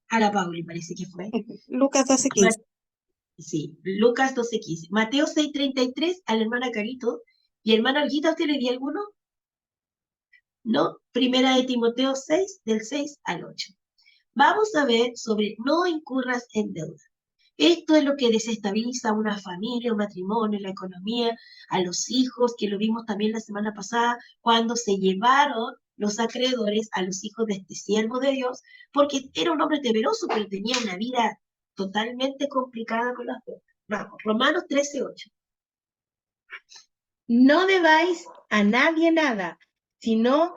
A la Pauli parece que fue. Lucas 12:15. Sí, Lucas 12:15. Mateo 6:33 a la hermana Carito. ¿Y hermana Olguita, usted le di alguno? No. Primera de Timoteo 6, del 6 al 8. Vamos a ver sobre no incurras en deuda. Esto es lo que desestabiliza a una familia, un matrimonio, la economía, a los hijos, que lo vimos también la semana pasada, cuando se llevaron los acreedores a los hijos de este siervo de Dios, porque era un hombre temeroso, pero tenía una vida totalmente complicada con las deudas. Vamos, Romanos 13:8. No debáis a nadie nada, sino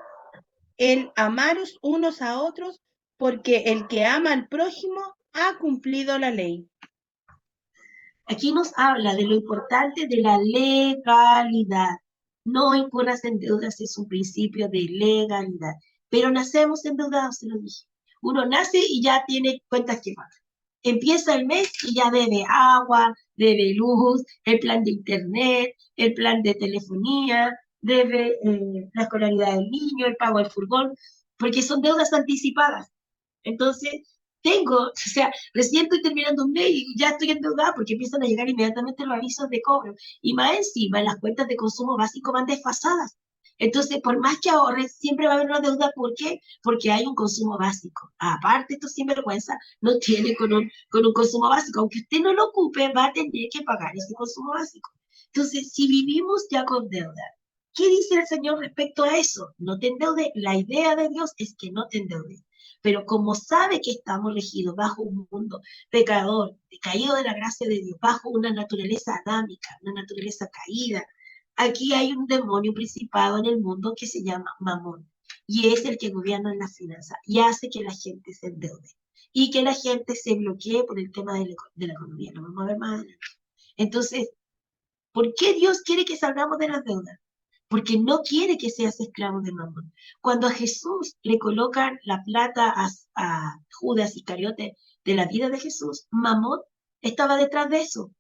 el amaros unos a otros, porque el que ama al prójimo ha cumplido la ley. Aquí nos habla de lo importante de la legalidad. No incurras en deudas, es un principio de legalidad. Pero nacemos endeudados, se lo dije. Uno nace y ya tiene cuentas que pagar. Empieza el mes y ya debe agua, debe luz, el plan de internet, el plan de telefonía, debe la escolaridad del niño, el pago del furgón, porque son deudas anticipadas. Entonces, o sea, recién estoy terminando un mes y ya estoy endeudada porque empiezan a llegar inmediatamente los avisos de cobro. Y más encima, las cuentas de consumo básico van desfasadas. Entonces, por más que ahorres, siempre va a haber una deuda. ¿Por qué? Porque hay un consumo básico. Aparte, esto sinvergüenza no tiene con un consumo básico. Aunque usted no lo ocupe, va a tener que pagar ese consumo básico. Entonces, si vivimos ya con deuda, ¿qué dice el Señor respecto a eso? No te endeudes. La idea de Dios es que no te endeudes. Pero como sabe que estamos regidos bajo un mundo pecador, caído de la gracia de Dios, bajo una naturaleza adámica, una naturaleza caída, aquí hay un demonio principado en el mundo que se llama Mamón. Y es el que gobierna en la finanza y hace que la gente se endeude. Y que la gente se bloquee por el tema de la economía. Lo vamos a ver más adelante. Entonces, ¿por qué Dios quiere que salgamos de las deudas? Porque no quiere que seas esclavo de Mamón. Cuando a Jesús le colocan la plata a Judas Iscariote de la vida de Jesús, Mamón estaba detrás de eso.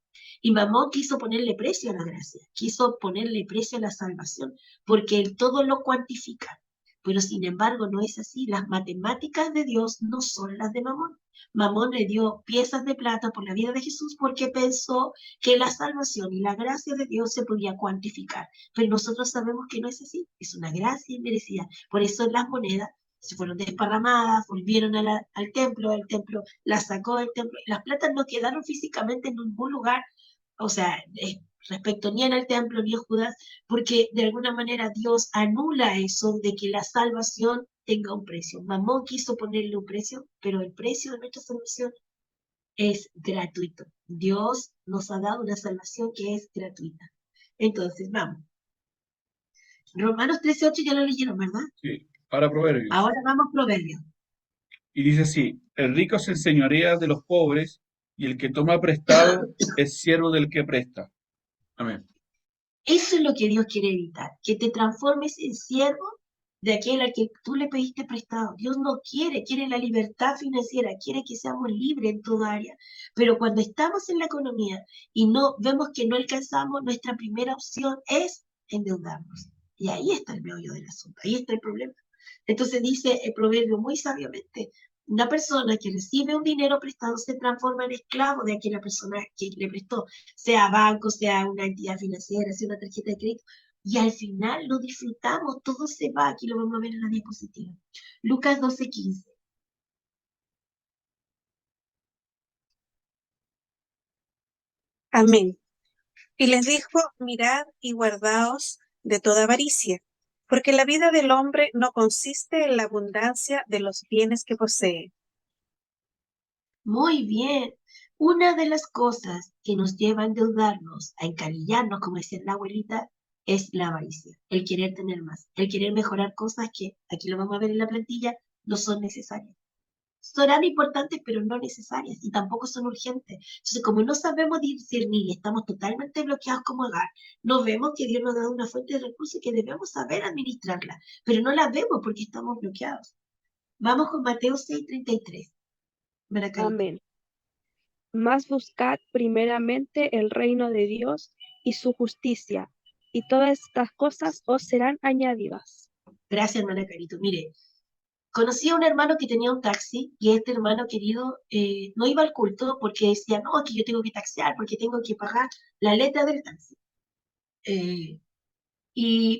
Y Mamón quiso ponerle precio a la gracia, quiso ponerle precio a la salvación, porque él todo lo cuantifica. Pero sin embargo no es así. Las matemáticas de Dios no son las de Mamón. Mamón le dio piezas de plata por la vida de Jesús porque pensó que la salvación y la gracia de Dios se podía cuantificar. Pero nosotros sabemos que no es así, es una gracia inmerecida. Por eso las monedas se fueron desparramadas, volvieron al templo, el templo las sacó del templo, las platas no quedaron físicamente en ningún lugar, o sea, respecto ni en el templo ni en Judas, porque de alguna manera Dios anula eso de que la salvación tenga un precio. Mamón quiso ponerle un precio, pero el precio de nuestra salvación es gratuito. Dios nos ha dado una salvación que es gratuita. Entonces, vamos. Romanos 13:8 ya lo leyeron, ¿verdad? Sí, ahora Proverbios. Ahora vamos a Proverbios. Y dice así, el rico se enseñorea de los pobres y el que toma prestado es siervo del que presta. Amén. Eso es lo que Dios quiere evitar, que te transformes en siervo de aquel al que tú le pediste prestado. Dios no quiere la libertad financiera, quiere que seamos libres en toda área. Pero cuando estamos en la economía y no vemos que no alcanzamos, nuestra primera opción es endeudarnos. Y ahí está el meollo del asunto, ahí está el problema. Entonces dice el proverbio muy sabiamente, una persona que recibe un dinero prestado se transforma en esclavo de aquella persona que le prestó, sea banco, sea una entidad financiera, sea una tarjeta de crédito, y al final lo disfrutamos, todo se va, aquí lo vamos a ver en la diapositiva. Lucas 12:15. Amén. Y les dijo, mirad y guardaos de toda avaricia, porque la vida del hombre no consiste en la abundancia de los bienes que posee. Muy bien. Una de las cosas que nos lleva a endeudarnos, a encalillarnos, como decía la abuelita, es la avaricia, el querer tener más, el querer mejorar cosas que, aquí lo vamos a ver en la plantilla, no son necesarias. Serán importantes, pero no necesarias, y tampoco son urgentes. Entonces, como no sabemos discernir y estamos totalmente bloqueados como hogar, no vemos que Dios nos ha dado una fuente de recursos y que debemos saber administrarla, pero no la vemos porque estamos bloqueados. Vamos con Mateo 6:33. Maracaíto. Amén. Mas buscad primeramente el reino de Dios y su justicia, y todas estas cosas os serán añadidas. Gracias, hermana Carito. Mire, conocí a un hermano que tenía un taxi y este hermano querido no iba al culto porque decía, no, que yo tengo que taxiar porque tengo que pagar la letra del taxi.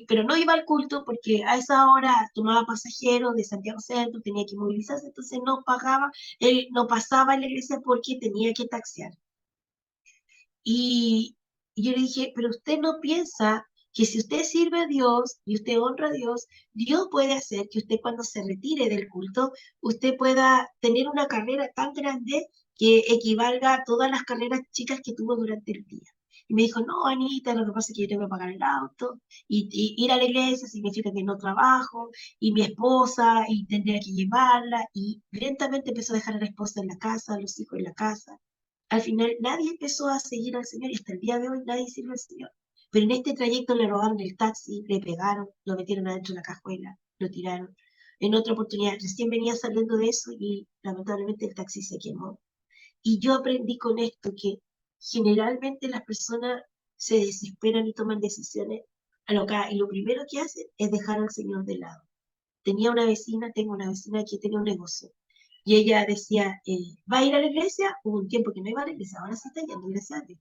Pero no iba al culto porque a esa hora tomaba pasajeros de Santiago Centro, tenía que movilizarse, entonces no pagaba, él no pasaba en la iglesia porque tenía que taxiar. Y yo le dije, pero usted no piensa que si usted sirve a Dios y usted honra a Dios, Dios puede hacer que usted cuando se retire del culto, usted pueda tener una carrera tan grande que equivalga a todas las carreras chicas que tuvo durante el día. Y me dijo, no, Anita, lo que pasa es que yo tengo que pagar el auto, y ir a la iglesia significa que no trabajo, y mi esposa, y tendría que llevarla, y lentamente empezó a dejar a la esposa en la casa, a los hijos en la casa. Al final nadie empezó a seguir al Señor y hasta el día de hoy nadie sirve al Señor. Pero en este trayecto le robaron el taxi, le pegaron, lo metieron adentro de la cajuela, lo tiraron. En otra oportunidad, recién venía saliendo de eso y lamentablemente el taxi se quemó. Y yo aprendí con esto que generalmente las personas se desesperan y toman decisiones alocada, y lo primero que hacen es dejar al Señor de lado. Tengo una vecina que tenía un negocio, y ella decía, ¿va a ir a la iglesia? Hubo un tiempo que no iba a la iglesia, ahora sí está yendo, gracias a Dios.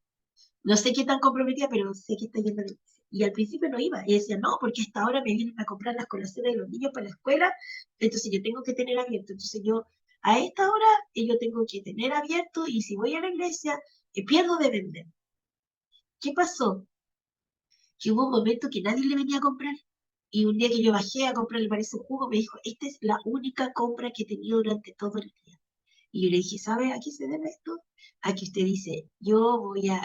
No sé qué tan comprometida, pero sé que está yendo a la iglesia. Y al principio no iba, y decía, no, porque hasta ahora me vienen a comprar las colaciones de los niños para la escuela, entonces yo tengo que tener abierto. Entonces yo, a esta hora, yo tengo que tener abierto, y si voy a la iglesia, pierdo de vender. ¿Qué pasó? Que hubo un momento que nadie le venía a comprar. Y un día que yo bajé a comprarle parece un jugo, me dijo, esta es la única compra que he tenido durante todo el día. Y yo le dije, ¿sabe a qué se debe esto? A que usted dice, yo voy a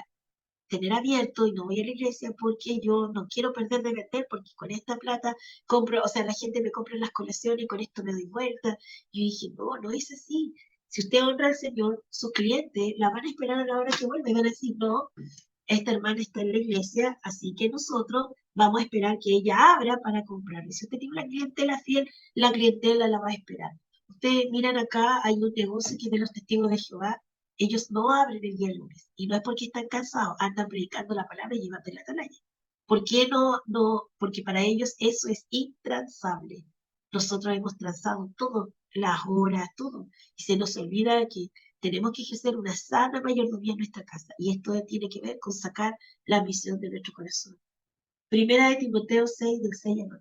tener abierto y no voy a la iglesia porque yo no quiero perder de vender, porque con esta plata compro, o sea, la gente me compra las colaciones y con esto me doy vuelta. Y yo dije, no, no es así. Si usted honra al Señor, sus clientes la van a esperar a la hora que vuelva y van a decir, no, esta hermana está en la iglesia, así que nosotros vamos a esperar que ella abra para comprarle. Si usted tiene una clientela fiel, la clientela la va a esperar. Ustedes miran acá, hay un negocio que es de los testigos de Jehová. Ellos no abren el día lunes, y no es porque están cansados, andan predicando la palabra y llevando la atalaya. ¿Por qué no? No, porque para ellos eso es intransable. Nosotros hemos transado todo, las horas, todo, y se nos olvida que tenemos que ejercer una sana mayordomía en nuestra casa, y esto tiene que ver con sacar la ambición de nuestro corazón. Primera de Timoteo 6, del 6 al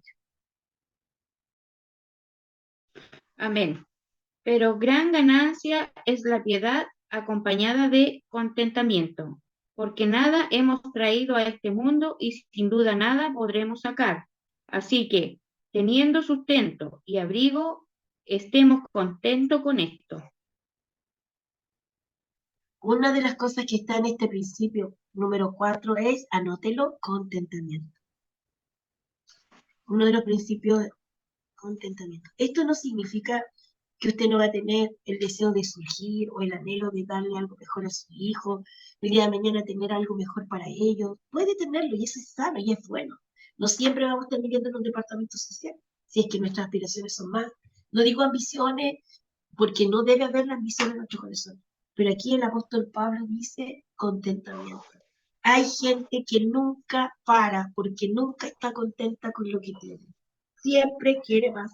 8. Amén. Pero gran ganancia es la piedad acompañada de contentamiento, porque nada hemos traído a este mundo y sin duda nada podremos sacar. Así que, teniendo sustento y abrigo, estemos contentos con esto. Una de las cosas que está en este principio número 4 es, anótelo, contentamiento. Uno de los principios, contentamiento. Esto no significa que usted no va a tener el deseo de surgir o el anhelo de darle algo mejor a su hijo, el día de mañana tener algo mejor para ellos. Puede tenerlo, y eso es sano y es bueno. No siempre vamos a estar viviendo en un departamento social, si es que nuestras aspiraciones son más. No digo ambiciones, porque no debe haber la ambición en nuestro corazón. Pero aquí el apóstol Pablo dice contentamiento. Hay gente que nunca para, porque nunca está contenta con lo que tiene. Siempre quiere más.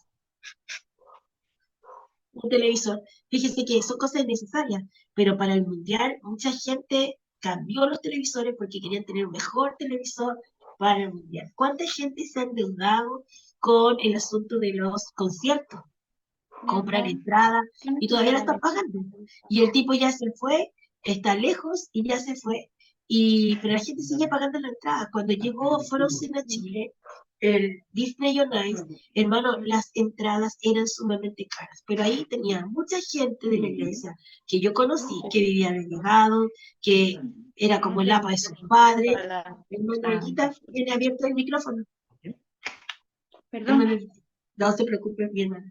Un televisor. Fíjese que son cosas necesarias, pero para el mundial mucha gente cambió los televisores porque querían tener un mejor televisor para el mundial. ¿Cuánta gente se ha endeudado con el asunto de los conciertos? Compran entrada y todavía la están pagando. Y el tipo ya se fue, está lejos y ya se fue. Pero la gente sigue pagando la entrada. Cuando llegó Frozen a Chile, el Disney on Ice, hermano, las entradas eran sumamente caras. Pero ahí tenía mucha gente de la iglesia que yo conocí, que vivía en el legado, que era como el apa de sus padres. Hermano, Olguita, tiene abierto el micrófono. Perdón. Hermano, no se preocupe, mi hermano.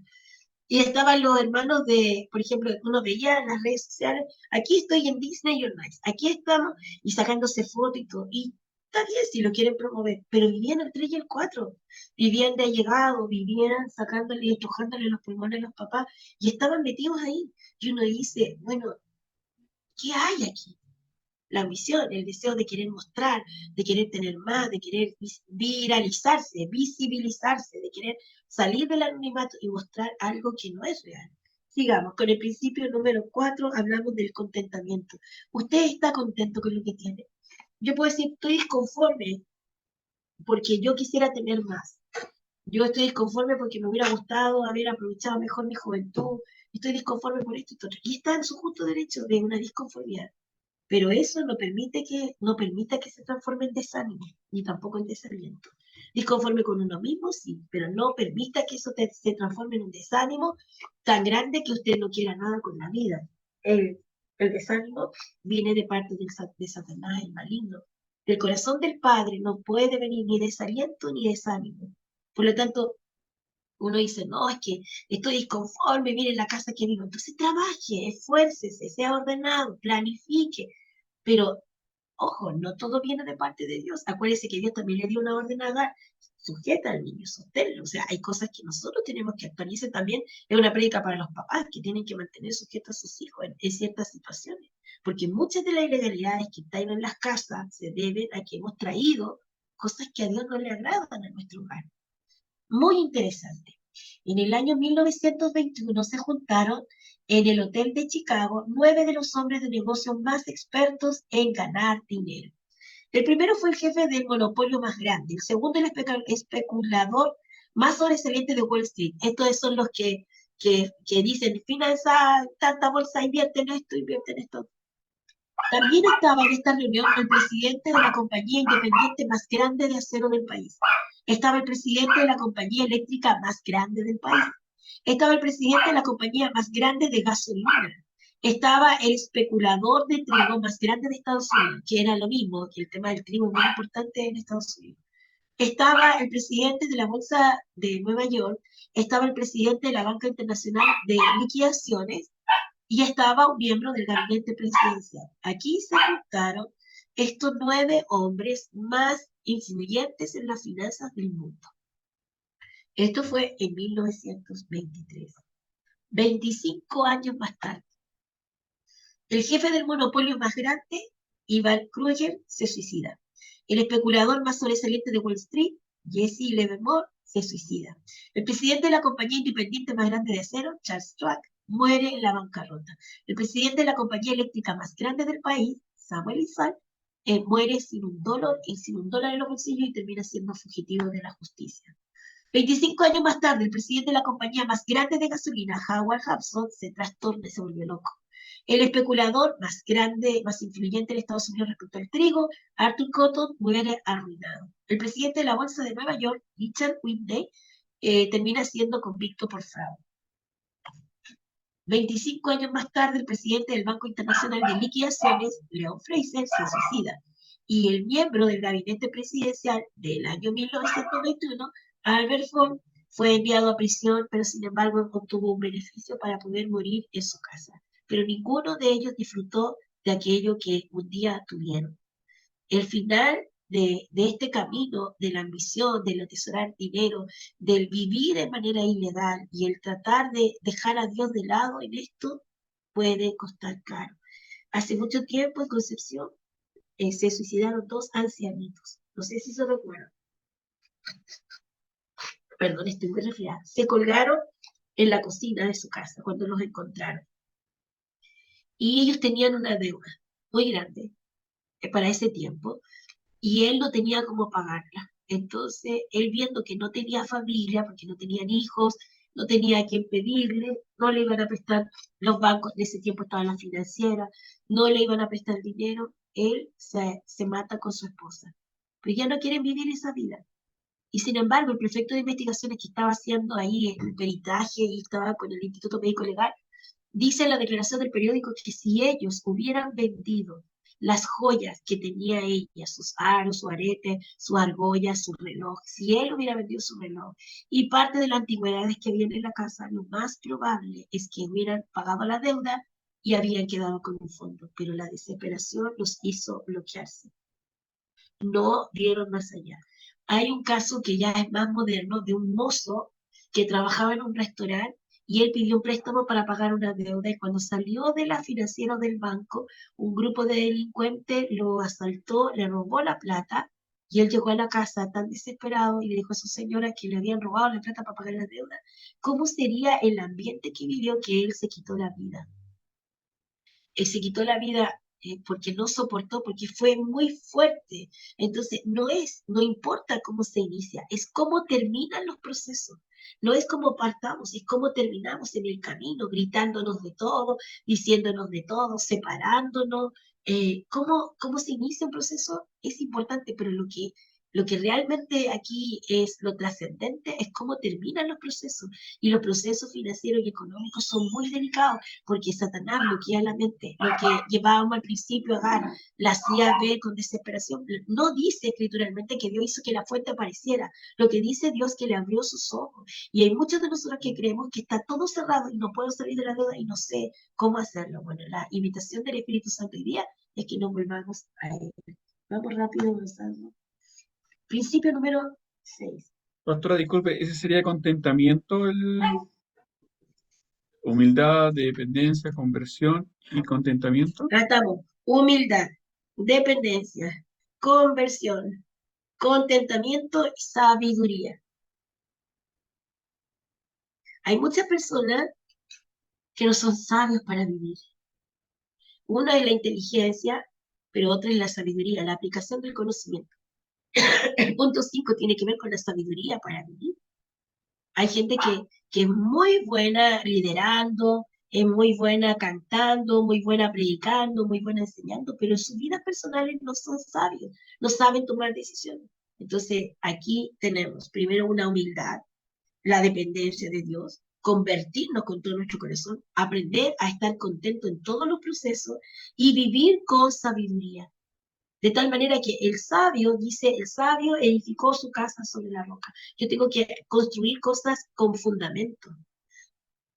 Y estaban los hermanos de, por ejemplo, uno veía en las redes sociales, aquí estoy en Disney on Ice, aquí estamos, y sacándose fotos y todo. Y está bien si lo quieren promover, pero vivían el 3 y el 4, vivían de allegado, vivían sacándole y estrujándole los pulmones a los papás, y estaban metidos ahí. Y uno dice, bueno, ¿qué hay aquí? La ambición, el deseo de querer mostrar, de querer tener más, de querer viralizarse, visibilizarse, de querer salir del anonimato y mostrar algo que no es real. Sigamos, con el principio número 4 hablamos del contentamiento. ¿Usted está contento con lo que tiene? Yo puedo decir, estoy disconforme porque yo quisiera tener más. Yo estoy disconforme porque me hubiera gustado haber aprovechado mejor mi juventud. Estoy disconforme por esto y todo. Y está en su justo derecho de una disconformidad. Pero eso no permita que se transforme en desánimo, ni tampoco en desaliento. Disconforme con uno mismo, sí, pero no permita que eso se transforme en un desánimo tan grande que usted no quiera nada con la vida. El desánimo viene de parte de Satanás, el maligno. Del corazón del Padre no puede venir ni desaliento ni desánimo. Por lo tanto, uno dice, no, es que estoy disconforme, mire la casa que vivo. Entonces trabaje, esfuércese, sea ordenado, planifique. Pero, ojo, no todo viene de parte de Dios. Acuérdese que Dios también le dio una orden a dar. Sujeta al niño, sosténlo. O sea, hay cosas que nosotros tenemos que actuar. Y ese también es una prédica para los papás que tienen que mantener sujetos a sus hijos en ciertas situaciones. Porque muchas de las ilegalidades que están en las casas se deben a que hemos traído cosas que a Dios no le agradan en nuestro hogar. Muy interesante. En el año 1921 se juntaron en el Hotel de Chicago 9 de los hombres de negocios más expertos en ganar dinero. El primero fue el jefe del monopolio más grande, el segundo el especulador más sobresaliente de Wall Street. Estos son los que dicen, finanza, tanta bolsa, invierte en esto. También estaba en esta reunión el presidente de la compañía independiente más grande de acero del país. Estaba el presidente de la compañía eléctrica más grande del país. Estaba el presidente de la compañía más grande de gasolina. Estaba el especulador de trigo más grande de Estados Unidos, que era lo mismo, que el tema del trigo es muy importante en Estados Unidos. Estaba el presidente de la Bolsa de Nueva York, estaba el presidente de la Banca Internacional de Liquidaciones, y estaba un miembro del gabinete presidencial. Aquí se juntaron estos 9 hombres más influyentes en las finanzas del mundo. Esto fue en 1923. 25 años más tarde. El jefe del monopolio más grande, Ivan Kruger, se suicida. El especulador más sobresaliente de Wall Street, Jesse Livermore, se suicida. El presidente de la compañía independiente más grande de acero, Charles Schwab, muere en la bancarrota. El presidente de la compañía eléctrica más grande del país, Samuel Isaac, muere sin un dólar en los bolsillos y termina siendo fugitivo de la justicia. 25 años más tarde, el presidente de la compañía más grande de gasolina, Howard Hudson, se trastorna y se volvió loco. El especulador más grande, más influyente en Estados Unidos respecto al trigo, Arthur Cotton, muere arruinado. El presidente de la Bolsa de Nueva York, Richard Whitney, termina siendo convicto por fraude. 25 años más tarde, el presidente del Banco Internacional de Liquidaciones, Leon Fraser, se suicida. Y el miembro del gabinete presidencial del año 1921, Albert Ford, fue enviado a prisión, pero sin embargo obtuvo un beneficio para poder morir en su casa. Pero ninguno de ellos disfrutó de aquello que un día tuvieron. El final de este camino, de la ambición, del atesorar dinero, del vivir de manera ilegal y el tratar de dejar a Dios de lado en esto, puede costar caro. Hace mucho tiempo en Concepción se suicidaron 2 ancianitos. No sé si se recuerdan. Perdón, estoy muy resfriada. Se colgaron en la cocina de su casa cuando los encontraron. Y ellos tenían una deuda muy grande para ese tiempo y él no tenía cómo pagarla. Entonces, él viendo que no tenía familia, porque no tenían hijos, no tenía a quien pedirle, no le iban a prestar, los bancos de ese tiempo estaban las financieras, no le iban a prestar dinero, él se mata con su esposa. Pero ya no quieren vivir esa vida. Y sin embargo, el prefecto de investigaciones que estaba haciendo ahí el peritaje y estaba con el Instituto Médico Legal, dice en la declaración del periódico que si ellos hubieran vendido las joyas que tenía ella, sus aros, su arete, su argolla, su reloj, si él hubiera vendido su reloj y parte de las antigüedades que había en la casa, lo más probable es que hubieran pagado la deuda y habían quedado con un fondo, pero la desesperación los hizo bloquearse. No vieron más allá. Hay un caso que ya es más moderno de un mozo que trabajaba en un restaurante y él pidió un préstamo para pagar una deuda y cuando salió de la financiera del banco, un grupo de delincuentes lo asaltó, le robó la plata y él llegó a la casa tan desesperado y le dijo a su señora que le habían robado la plata para pagar la deuda. ¿Cómo sería el ambiente que vivió que él se quitó la vida? Él se quitó la vida porque no soportó, porque fue muy fuerte. Entonces, no importa cómo se inicia, es cómo terminan los procesos. No es cómo partamos, es cómo terminamos en el camino, gritándonos de todo, diciéndonos de todo, separándonos. Cómo se inicia un proceso es importante, pero lo que realmente aquí es lo trascendente es cómo terminan los procesos. Y los procesos financieros y económicos son muy delicados porque Satanás bloquea la mente. Lo que llevábamos al principio a Agar, la hacía ver con desesperación. No dice escrituralmente que Dios hizo que la fuente apareciera. Lo que dice Dios es que le abrió sus ojos. Y hay muchos de nosotros que creemos que está todo cerrado y no puedo salir de la deuda y no sé cómo hacerlo. Bueno, la invitación del Espíritu Santo hoy día es que nos volvamos a Él. Vamos rápido avanzando. Principio número 6. Pastora, disculpe, ¿ese sería contentamiento, humildad, dependencia, conversión y contentamiento? Tratamos humildad, dependencia, conversión contentamiento y sabiduría. Hay muchas personas que no son sabios para vivir. Una es la inteligencia, pero otra es la sabiduría, la aplicación del conocimiento. El punto 5 tiene que ver con la sabiduría para vivir. Hay gente que es muy buena liderando, es muy buena cantando, muy buena predicando, muy buena enseñando, pero en sus vidas personales no son sabios, no saben tomar decisiones. Entonces, aquí tenemos primero una humildad, la dependencia de Dios, convertirnos con todo nuestro corazón, aprender a estar contento en todos los procesos y vivir con sabiduría. De tal manera que el sabio, dice, el sabio edificó su casa sobre la roca. Yo tengo que construir cosas con fundamento.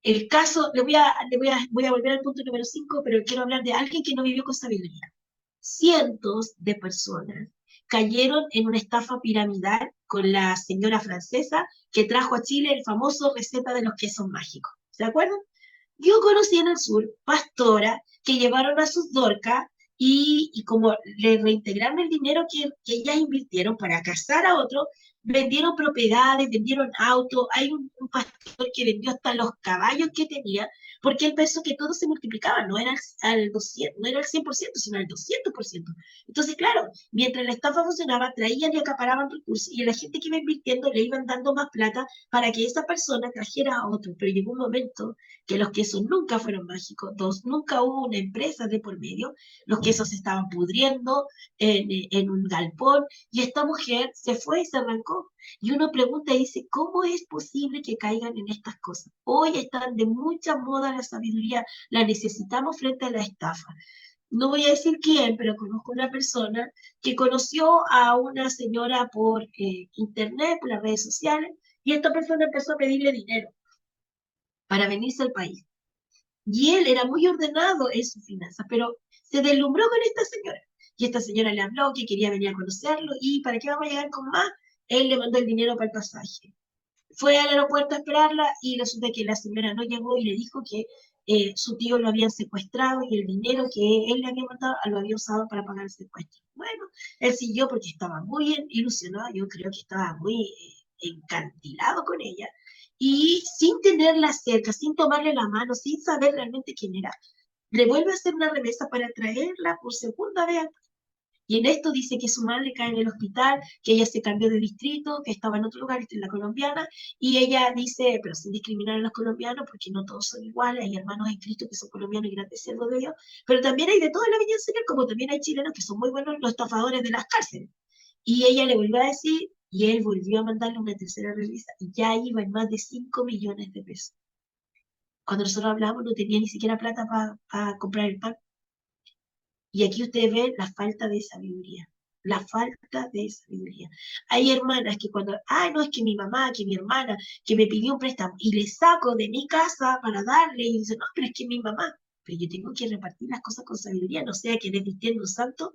El caso, voy a volver al punto número 5, pero quiero hablar de alguien que no vivió con sabiduría. Cientos de personas cayeron en una estafa piramidal con la señora francesa que trajo a Chile el famoso receta de los quesos mágicos. ¿Se acuerdan? Yo conocí en el sur pastoras que llevaron a sus dorcas y como le reintegraron el dinero que ellas invirtieron para casar a otro, vendieron propiedades, vendieron autos. Hay un pastor que vendió hasta los caballos que tenía, porque él pensó que todo se multiplicaba, no era al 200, no era al 100%, sino al 200%. Entonces, claro, mientras la estafa funcionaba, traían y acaparaban recursos, y a la gente que iba invirtiendo le iban dando más plata para que esa persona trajera a otro. Pero llegó un momento que los quesos nunca fueron mágicos, nunca hubo una empresa de por medio, los quesos se estaban pudriendo en un galpón, y esta mujer se fue y se arrancó. Y uno pregunta y dice, ¿cómo es posible que caigan en estas cosas? Hoy están de mucha moda la sabiduría, la necesitamos frente a la estafa. No voy a decir quién, pero conozco una persona que conoció a una señora por internet, por las redes sociales, y esta persona empezó a pedirle dinero para venirse al país. Y él era muy ordenado en sus finanzas, pero se deslumbró con esta señora. Y esta señora le habló que quería venir a conocerlo, y ¿para qué vamos a llegar con más? Él le mandó el dinero para el pasaje. Fue al aeropuerto a esperarla y resulta que la señora no llegó y le dijo que su tío lo habían secuestrado y el dinero que él le había mandado lo había usado para pagar el secuestro. Bueno, él siguió porque estaba muy ilusionado, yo creo que estaba muy encantilado con ella, y sin tenerla cerca, sin tomarle la mano, sin saber realmente quién era, le vuelve a hacer una remesa para traerla por segunda vez. Y en esto dice que su madre cae en el hospital, que ella se cambió de distrito, que estaba en otro lugar, está en la colombiana, y ella dice, pero sin discriminar a los colombianos, porque no todos son iguales, hay hermanos en Cristo que son colombianos y grandes siervos de Dios, pero también hay de toda la Viña del Señor, como también hay chilenos que son muy buenos los estafadores de las cárceles. Y ella le volvió a decir, y él volvió a mandarle una tercera remesa, y ya iba en más de 5 millones de pesos. Cuando nosotros hablamos no tenía ni siquiera plata para comprar el pan. Y aquí ustedes ven la falta de sabiduría, la falta de sabiduría. Hay hermanas que cuando, no, es que mi mamá, que mi hermana, que me pidió un préstamo, y le saco de mi casa para darle, y dice, no, pero es que mi mamá, pero yo tengo que repartir las cosas con sabiduría, no sea que desvistiendo un santo,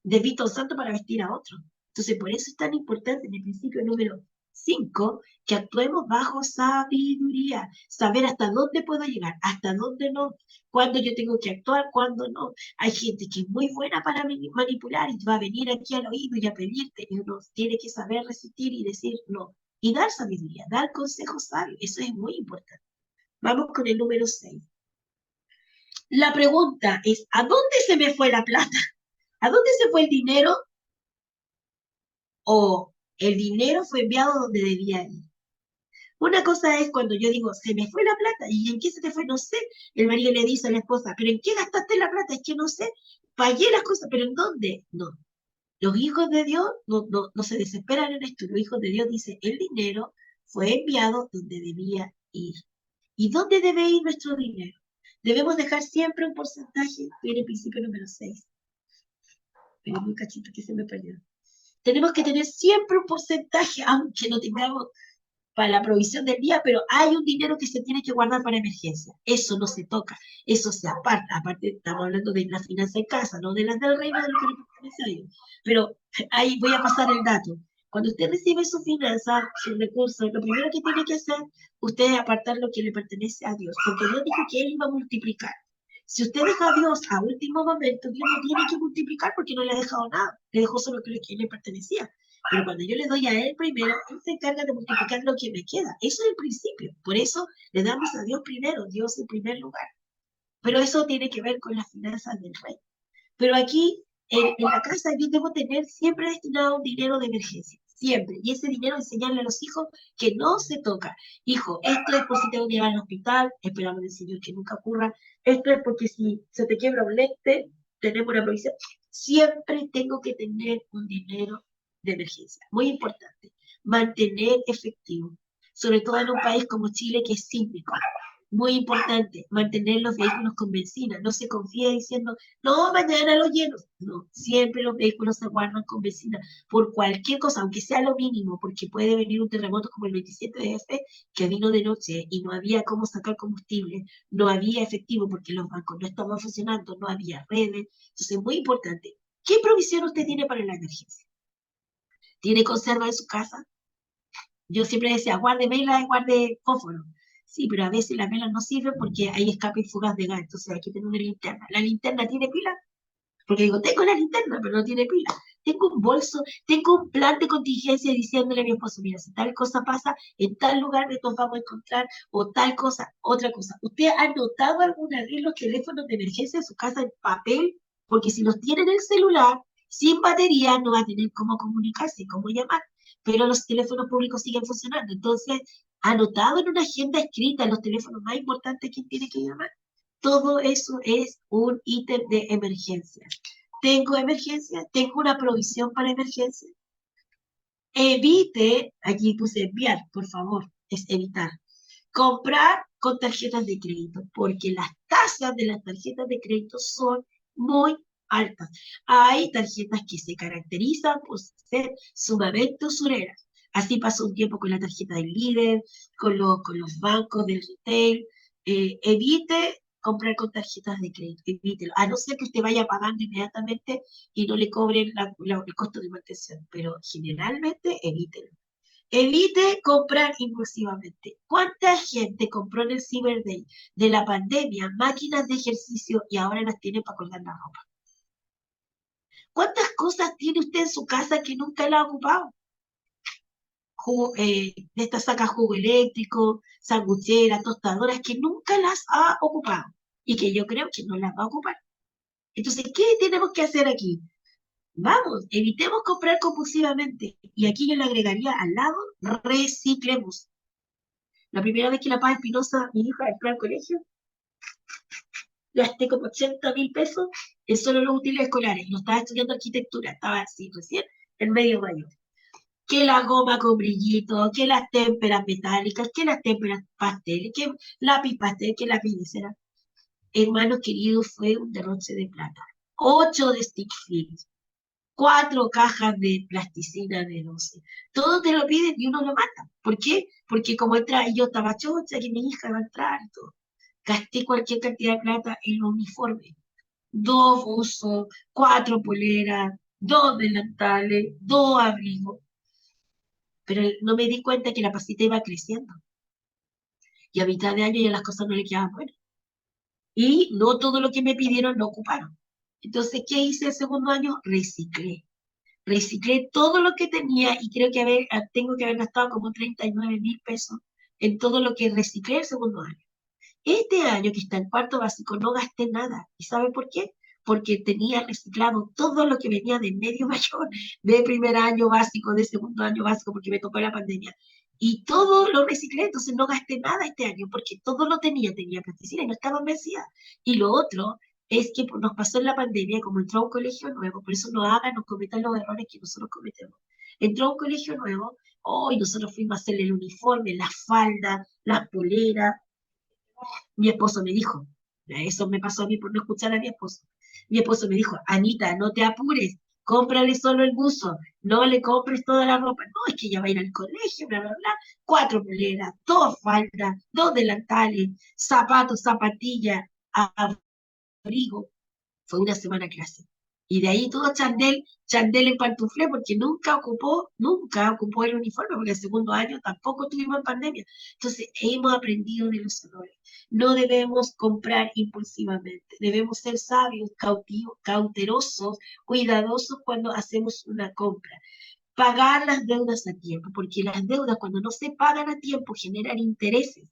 desvisto a un santo para vestir a otro. Entonces, por eso es tan importante en el principio número 5, que actuemos bajo sabiduría, saber hasta dónde puedo llegar, hasta dónde no, cuándo yo tengo que actuar, cuándo no. Hay gente que es muy buena para manipular y va a venir aquí al oído y a pedirte, y uno tiene que saber resistir y decir no. Y dar sabiduría, dar consejos sabios, eso es muy importante. Vamos con el número 6. La pregunta es, ¿a dónde se me fue la plata? ¿A dónde se fue el dinero? ¿O el dinero fue enviado donde debía ir? Una cosa es cuando yo digo, se me fue la plata, ¿y en qué se te fue? No sé. El marido le dice a la esposa, ¿pero en qué gastaste la plata? Es que no sé. Pagué las cosas, ¿pero en dónde? No. Los hijos de Dios no se desesperan en esto. Los hijos de Dios dicen, el dinero fue enviado donde debía ir. ¿Y dónde debe ir nuestro dinero? Debemos dejar siempre un porcentaje, en el principio número 6. Pero un cachito que se me perdió. Tenemos que tener siempre un porcentaje, aunque no tengamos para la provisión del día, pero hay un dinero que se tiene que guardar para emergencia. Eso no se toca, eso se aparta. Aparte, estamos hablando de la finanza en casa, no de las del reino, de lo que le pertenece a ellos. Pero ahí voy a pasar el dato. Cuando usted recibe su finanza, sus recursos, lo primero que tiene que hacer, usted es apartar lo que le pertenece a Dios, porque Dios dijo que Él iba a multiplicar. Si usted deja a Dios a último momento, Dios no tiene que multiplicar porque no le ha dejado nada, le dejó solo lo que le pertenecía. Pero cuando yo le doy a él primero, él se encarga de multiplicar lo que me queda. Eso es el principio. Por eso le damos a Dios primero, Dios en primer lugar. Pero eso tiene que ver con las finanzas del rey. Pero aquí, en la casa, yo debo tener siempre destinado un dinero de emergencia. Siempre. Y ese dinero enseñarle a los hijos que no se toca. Hijo, esto es por si tengo que llevar al hospital, esperamos del Señor que nunca ocurra. Esto es porque si se te quiebra un lente, tenemos una provisión. Siempre tengo que tener un dinero de emergencia. Muy importante. Mantener efectivo. Sobre todo en un país como Chile, que es sísmico. Muy importante, mantener los vehículos con benzina. No se confía diciendo, no, mañana los lleno. No, siempre los vehículos se guardan con benzina por cualquier cosa, aunque sea lo mínimo, porque puede venir un terremoto como el 27 de F, que vino de noche y no había cómo sacar combustible, no había efectivo porque los bancos no estaban funcionando, no había redes. Entonces, muy importante. ¿Qué provisión usted tiene para la emergencia? ¿Tiene conserva en su casa? Yo siempre decía, guarde vela y guarde fósforo. Sí, pero a veces las velas no sirven porque hay escape y fugas de gas, entonces hay que tener una linterna. ¿La linterna tiene pila? Porque digo, tengo la linterna, pero no tiene pila. Tengo un bolso, tengo un plan de contingencia diciéndole a mi esposo, mira, si tal cosa pasa, en tal lugar nos vamos a encontrar, o tal cosa, otra cosa. ¿Usted ha notado alguna vez los teléfonos de emergencia en su casa en papel? Porque si los tiene en el celular, sin batería, no va a tener cómo comunicarse, cómo llamar. Pero los teléfonos públicos siguen funcionando. Entonces, anotado en una agenda escrita, los teléfonos más importantes, ¿quién tiene que llamar? Todo eso es un ítem de emergencia. Tengo emergencia, tengo una provisión para emergencia. Evite, aquí puse enviar, por favor, es evitar. Comprar con tarjetas de crédito, porque las tasas de las tarjetas de crédito son muy altas. Hay tarjetas que se caracterizan por ser sumamente usureras. Así pasó un tiempo con la tarjeta del líder, con los bancos del retail. Evite comprar con tarjetas de crédito, evítelo. A no ser que usted vaya pagando inmediatamente y no le cobren el costo de mantención, pero generalmente evítelo. Evite comprar impulsivamente. ¿Cuánta gente compró en el Cyber Day de la pandemia máquinas de ejercicio y ahora las tiene para colgar la ropa? ¿Cuántas cosas tiene usted en su casa que nunca la ha ocupado? De estas sacas jugo eléctrico, sangucheras, tostadoras que nunca las ha ocupado y que yo creo que no las va a ocupar. Entonces, ¿qué tenemos que hacer aquí? Vamos, evitemos comprar compulsivamente. Y aquí yo le agregaría al lado, reciclemos. La primera vez que la Paz Espinosa, mi hija, entró al colegio, gasté como 80.000 pesos en solo los útiles escolares. No estaba estudiando arquitectura, estaba así recién en medio mayor. Que la goma con brillito, que las témperas metálicas, que las témperas pasteles, que lápiz pastel, que lápiz de cera. Hermanos queridos, fue un derroche de plata. 8 de stick fix, 4 cajas de plasticina de 12. Todos te lo piden y uno lo mata. ¿Por qué? Porque como entra, y yo estaba chocha, que mi hija va a entrar y todo. Gasté cualquier cantidad de plata en los uniformes. 2 buzos, 4 poleras, 2 delantales, 2 abrigos. Pero no me di cuenta que la pasita iba creciendo. Y a mitad de año ya las cosas no le quedaban buenas. Y no todo lo que me pidieron lo ocuparon. Entonces, ¿qué hice el segundo año? Reciclé. Reciclé todo lo que tenía y creo que tengo que haber gastado como 39.000 pesos en todo lo que reciclé el segundo año. Este año que está en cuarto básico no gasté nada. ¿Y sabe por qué? Porque tenía reciclado todo lo que venía de medio mayor, de primer año básico, de segundo año básico, porque me tocó la pandemia. Y todo lo reciclé, entonces no gasté nada este año, porque todo lo tenía plasticina y no estaban vencidas. Y lo otro es que nos pasó en la pandemia, como entró a un colegio nuevo, por eso no hagan, no cometan los errores que nosotros cometemos. Entró a un colegio nuevo, y nosotros fuimos a hacerle el uniforme, la falda, la polera. Mi esposo me dijo, eso me pasó a mí por no escuchar a mi esposo. Mi esposo me dijo, Anita, no te apures, cómprale solo el buzo, no le compres toda la ropa. No, es que ella va a ir al colegio, bla, bla, bla. 4 poleras, 2 faldas, 2 delantales, zapatos, zapatillas, abrigo. Fue una semana de clase. Y de ahí todo chandel en pantuflé, porque nunca ocupó el uniforme, porque el segundo año tampoco tuvimos en pandemia. Entonces, hemos aprendido de los errores. No debemos comprar impulsivamente. Debemos ser sabios, cautelosos, cuidadosos cuando hacemos una compra. pagar las deudas a tiempo, porque las deudas cuando no se pagan a tiempo generan intereses.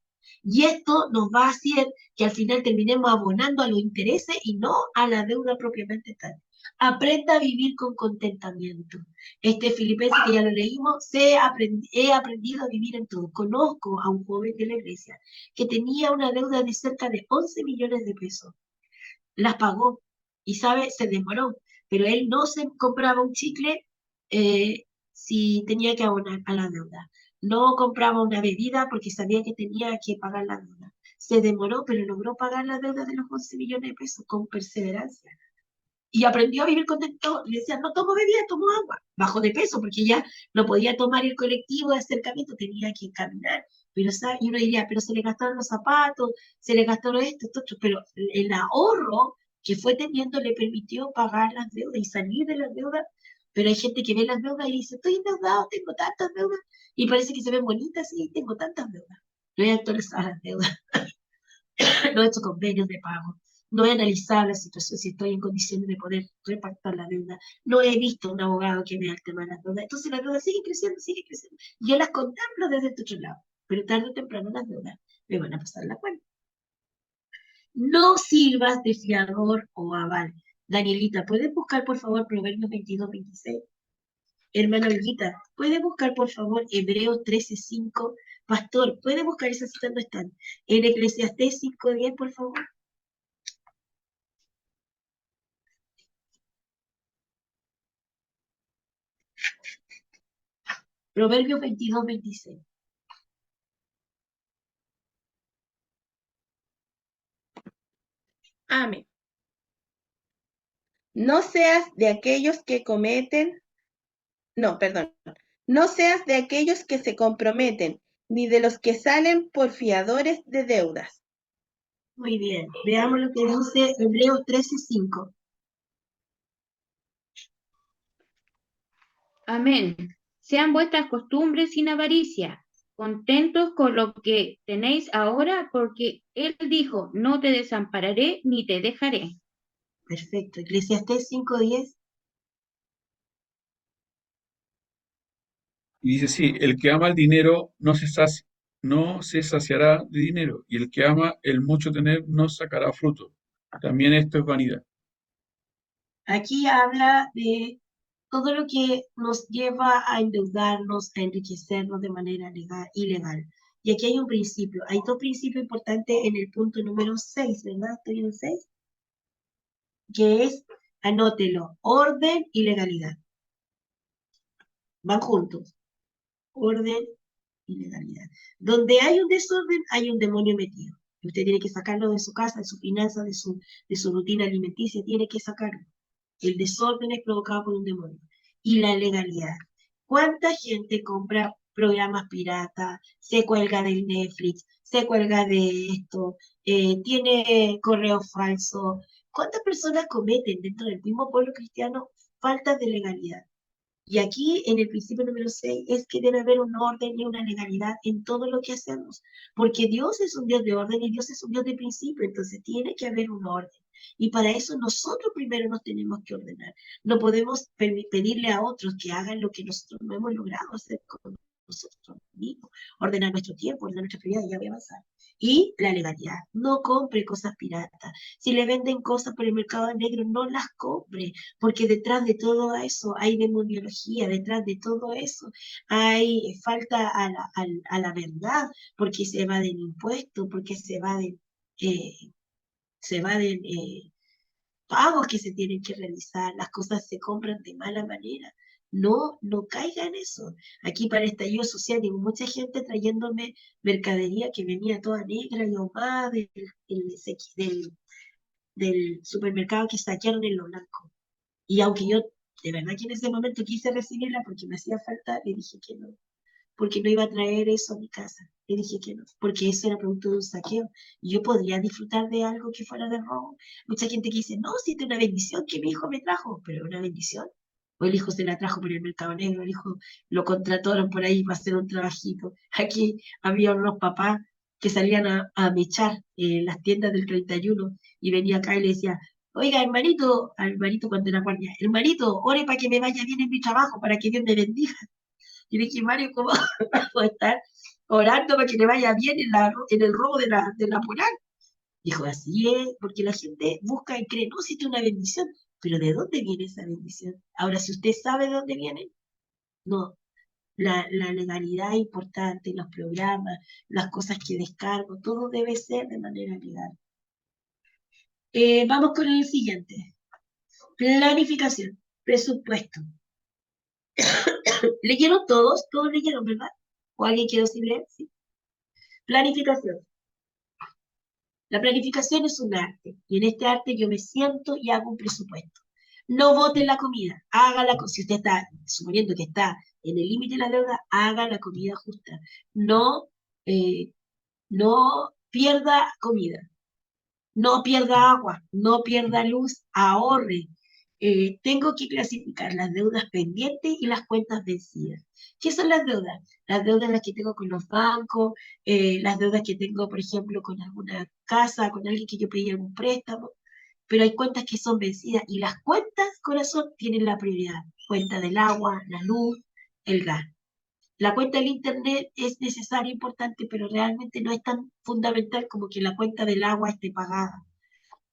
Y esto nos va a hacer que al final terminemos abonando a los intereses y no a la deuda propiamente tal. Aprenda a vivir con contentamiento. Este Filipenses que ya lo leímos, he aprendido a vivir en todo. Conozco a un joven de la iglesia que tenía una deuda de cerca de 11 millones de pesos. Las pagó y, ¿sabe? Se demoró, pero él no se compraba un chicle si tenía que abonar a la deuda. No compraba una bebida porque sabía que tenía que pagar la deuda. Se demoró, pero logró pagar la deuda de los 11 millones de pesos con perseverancia. Y aprendió a vivir contento. Le decía, no tomo bebida, tomo agua. Bajó de peso porque ya no podía tomar el colectivo de acercamiento, tenía que caminar. Pero, ¿sabe? Y uno diría, pero se le gastaron los zapatos, se le gastaron esto, otro. Pero el ahorro que fue teniendo le permitió pagar las deudas y salir de las deudas. Pero hay gente que ve las deudas y dice, estoy endeudado, tengo tantas deudas. Y parece que se ven bonitas, sí, tengo tantas deudas. No he actualizado las deudas. No he hecho convenios de pago, no he analizado la situación, si estoy en condiciones de poder repartir la deuda, no he visto un abogado que vea el tema de las deudas. Entonces las deudas siguen creciendo, Yo las contemplo desde este otro lado, pero tarde o temprano las deudas me van a pasar la cuenta. No sirvas de fiador o aval. Danielita, ¿puedes buscar por favor Proverbios 22-26? Hermano Olguita, ¿puede buscar por favor Hebreos 13:5? Pastor, ¿puede buscar esa cita? ¿Dónde están? En Eclesiastés 5:10, por favor. Proverbios 22-26. Amén. No seas de aquellos que cometen, no, perdón, no seas de aquellos que se comprometen, ni de los que salen por fiadores de deudas. Muy bien. Veamos lo que dice Hebreos 13:5. Amén. Sean vuestras costumbres sin avaricia, contentos con lo que tenéis ahora, porque Él dijo, no te desampararé ni te dejaré. Perfecto. Eclesiastés 5:10. Y dice, sí, el que ama el dinero no se saciará de dinero, y el que ama el mucho tener no sacará fruto. También esto es vanidad. Aquí habla de todo lo que nos lleva a endeudarnos, a enriquecernos de manera ilegal. Y aquí hay un principio. Hay dos principios importantes en el punto número 6, ¿verdad? ¿Estoy en el 6? Que es, anótelo, orden y legalidad. Van juntos. Orden y legalidad. Donde hay un desorden, hay un demonio metido. Y usted tiene que sacarlo de su casa, de su finanza, de su rutina alimenticia, tiene que sacarlo. El desorden es provocado por un demonio. Y la legalidad. ¿Cuánta gente compra programas piratas, se cuelga del Netflix, se cuelga de esto, tiene correo falso? ¿Cuántas personas cometen dentro del mismo pueblo cristiano faltas de legalidad? Y aquí en el principio número 6 es que debe haber un orden y una legalidad en todo lo que hacemos, porque Dios es un Dios de orden y Dios es un Dios de principio, entonces tiene que haber un orden. Y para eso nosotros primero nos tenemos que ordenar. No podemos pedirle a otros que hagan lo que nosotros no hemos logrado hacer con nosotros mismos. Ordenar nuestro tiempo, ordenar nuestra prioridad, ya voy a avanzar. Y la legalidad. No compre cosas piratas. Si le venden cosas por el mercado negro, no las compre, porque detrás de todo eso hay demoniología, detrás de todo eso hay falta a la verdad, porque se evaden impuestos, porque se evaden pagos que se tienen que realizar, las cosas se compran de mala manera. No caiga en eso. Aquí para el estallido social tengo mucha gente trayéndome mercadería que venía toda negra y ahumada del supermercado que saquearon en Lo Blanco. Y aunque yo de verdad que en ese momento quise recibirla porque me hacía falta, le dije que no, porque no iba a traer eso a mi casa. Le dije que no, porque eso era producto de un saqueo. Y yo podría disfrutar de algo que fuera de robo. Mucha gente que dice, no, si es una bendición que mi hijo me trajo, pero una bendición. O el hijo se la trajo por el mercado negro, el hijo lo contrataron por ahí para hacer un trabajito. Aquí había unos papás que salían a mechar las tiendas del 31 y venía acá y le decía, Oiga, hermanito, al hermanito cuando era guardia, hermanito, ore para que me vaya bien en mi trabajo, para que Dios me bendiga. Y le dije, Mario, ¿cómo puedo estar orando para que le vaya bien en el robo de la moral? Dijo, así es, porque la gente busca y cree, no, si es una bendición, pero ¿de dónde viene esa bendición? Ahora, si usted sabe de dónde viene, no. La legalidad es importante, los programas, las cosas que descargo, todo debe ser de manera legal. Vamos con el siguiente. Planificación, presupuesto. ¿Leyeron todos? Todos leyeron, ¿verdad? ¿O alguien quiere decir leer? Sí. Planificación. La planificación es un arte, y en este arte yo me siento y hago un presupuesto. No bote la comida, haga si usted está, suponiendo que está en el límite de la deuda, haga la comida justa. No, eh, no pierda comida, no pierda agua, no pierda luz, ahorre. Tengo que clasificar las deudas pendientes y las cuentas vencidas. ¿Qué son las deudas? Las deudas las que tengo con los bancos, las deudas que tengo, por ejemplo, con alguna casa, con alguien que yo pedí algún préstamo, pero hay cuentas que son vencidas y las cuentas, corazón, tienen la prioridad. Cuenta del agua, la luz, el gas. La cuenta del internet es necesaria, importante, pero realmente no es tan fundamental como que la cuenta del agua esté pagada.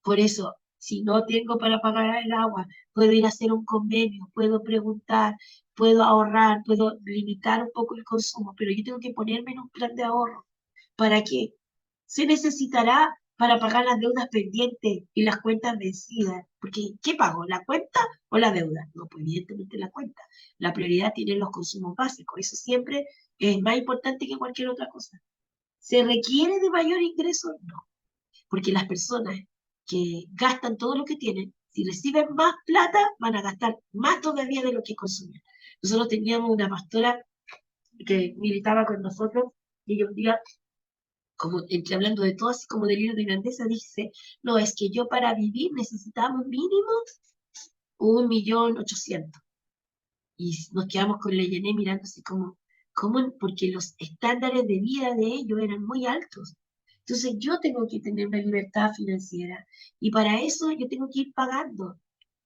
Por eso, si no tengo para pagar el agua, puedo ir a hacer un convenio, puedo preguntar, puedo ahorrar, puedo limitar un poco el consumo, pero yo tengo que ponerme en un plan de ahorro. ¿Para qué? Se necesitará para pagar las deudas pendientes y las cuentas vencidas. Porque, ¿qué pago? ¿La cuenta o la deuda? No, pues evidentemente la cuenta. La prioridad tienen los consumos básicos. Eso siempre es más importante que cualquier otra cosa. ¿Se requiere de mayor ingreso? No. Porque las personas que gastan todo lo que tienen, si reciben más plata, van a gastar más todavía de lo que consumen. Nosotros teníamos una pastora que militaba con nosotros y ella un día, como entre hablando de todo, así como delirio de grandeza, dice, no, es que yo para vivir necesitamos mínimo 1.800.000. Y nos quedamos con Leyené mirando así como, ¿cómo? Porque los estándares de vida de ellos eran muy altos. Entonces yo tengo que tener una libertad financiera y para eso yo tengo que ir pagando.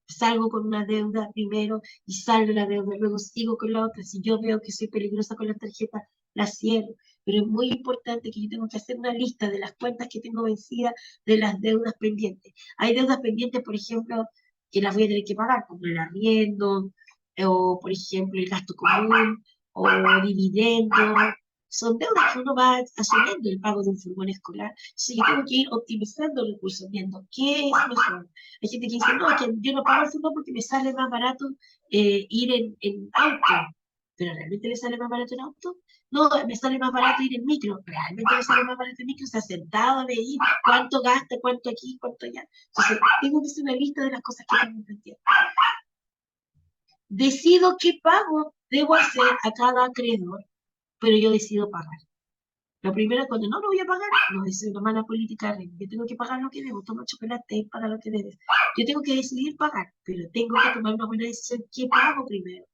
Salgo con una deuda primero y salgo la deuda, luego sigo con la otra. Si yo veo que soy peligrosa con las tarjetas, la cierro. Pero es muy importante que yo tengo que hacer una lista de las cuentas que tengo vencidas, de las deudas pendientes. Hay deudas pendientes, por ejemplo, que las voy a tener que pagar, como el arriendo, o por ejemplo el gasto común, o dividendos. Son deudas que uno va asumiendo, el pago de un furgón escolar. Entonces yo tengo que ir optimizando los recursos, viendo qué es mejor. Hay gente que dice, no, es que yo no pago el furgón porque me sale más barato ir en auto. ¿Pero realmente le sale más barato en auto? No, me sale más barato ir en micro. Realmente me sale más barato en micro. O sea, sentado a medir cuánto gasta, cuánto aquí, cuánto allá. Entonces, tengo que hacer una lista de las cosas que tengo pendientes. Decido qué pago debo hacer a cada acreedor, pero yo decido pagar. Lo primero es cuando no lo voy a pagar, no es una mala política. Yo tengo que pagar lo que debo, toma chocolate, paga lo que debes. Yo tengo que decidir pagar, pero tengo que tomar una buena decisión. ¿Qué pago primero?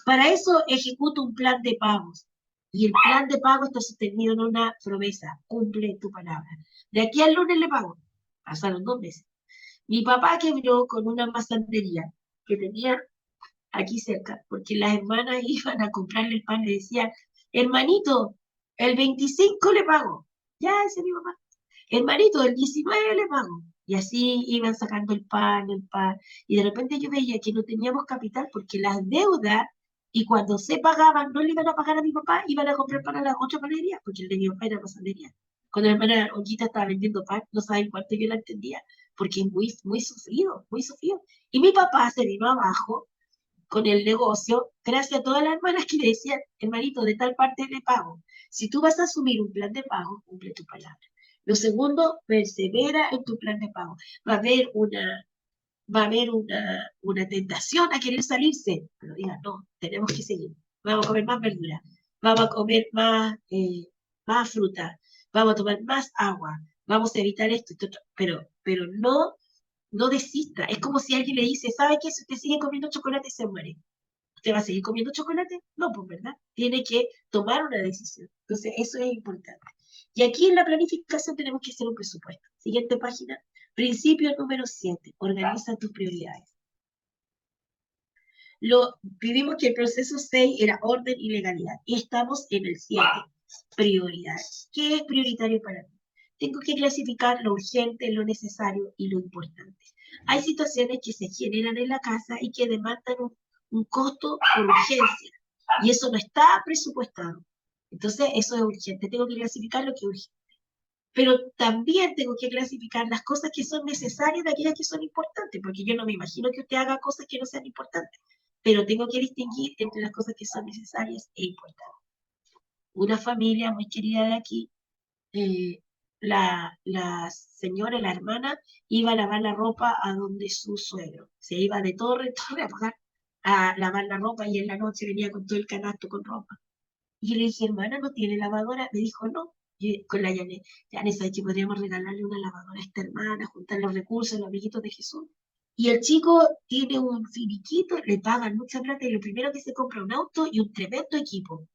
Para eso ejecuto un plan de pagos. Y el plan de pago está sostenido en una promesa. Cumple tu palabra. De aquí al lunes le pago. Pasaron 2 meses. Mi papá quebró con una masandería que tenía aquí cerca, porque las hermanas iban a comprarle el pan y le decían, hermanito, el 25 le pago. Ya, ese es mi papá. Hermanito, el 19 le pago. Y así iban sacando el pan, y de repente yo veía que no teníamos capital porque las deudas, y cuando se pagaban, no le iban a pagar a mi papá, iban a comprar pan a la otra panadería, porque el de mi papá era pasadería. Cuando la hermana Ollita estaba vendiendo pan, no saben cuánto yo la entendía, porque es muy, muy sufrido, muy sufrido. Y mi papá se vino abajo con el negocio, gracias a todas las hermanas que le decían, hermanito, de tal parte le pago. Si tú vas a asumir un plan de pago, cumple tu palabra. Lo segundo, persevera en tu plan de pago. Va a haber una tentación a querer salirse, pero diga, no, tenemos que seguir. Vamos a comer más verdura, vamos a comer más fruta, vamos a tomar más agua, vamos a evitar esto, pero no desista. Es como si alguien le dice, ¿sabe qué? Si usted sigue comiendo chocolate, se muere. ¿Usted va a seguir comiendo chocolate? No, pues, ¿verdad? Tiene que tomar una decisión. Entonces, eso es importante. Y aquí en la planificación tenemos que hacer un presupuesto. Siguiente página. Principio número 7. Organiza tus prioridades. Vivimos que el proceso 6 era orden y legalidad. Y estamos en el 7. Prioridades. ¿Qué es prioritario para mí? Tengo que clasificar lo urgente, lo necesario y lo importante. Hay situaciones que se generan en la casa y que demandan un costo por urgencia. Y eso no está presupuestado. Entonces, eso es urgente. Tengo que clasificar lo que es urgente. Pero también tengo que clasificar las cosas que son necesarias de aquellas que son importantes, porque yo no me imagino que usted haga cosas que no sean importantes, pero tengo que distinguir entre las cosas que son necesarias e importantes. Una familia muy querida de aquí, la señora, la hermana, iba a lavar la ropa a donde su suegro. Se iba de torre en torre a lavar la ropa y en la noche venía con todo el canasto con ropa. Y yo le dije, hermana, ¿no tiene lavadora? Me dijo, no. Y con la Janet, Janet, ¿sabes que podríamos regalarle una lavadora a esta hermana, juntar los recursos, los amiguitos de Jesús? Y el chico tiene un finiquito, le pagan mucha plata y lo primero que se compra un auto y un tremendo equipo.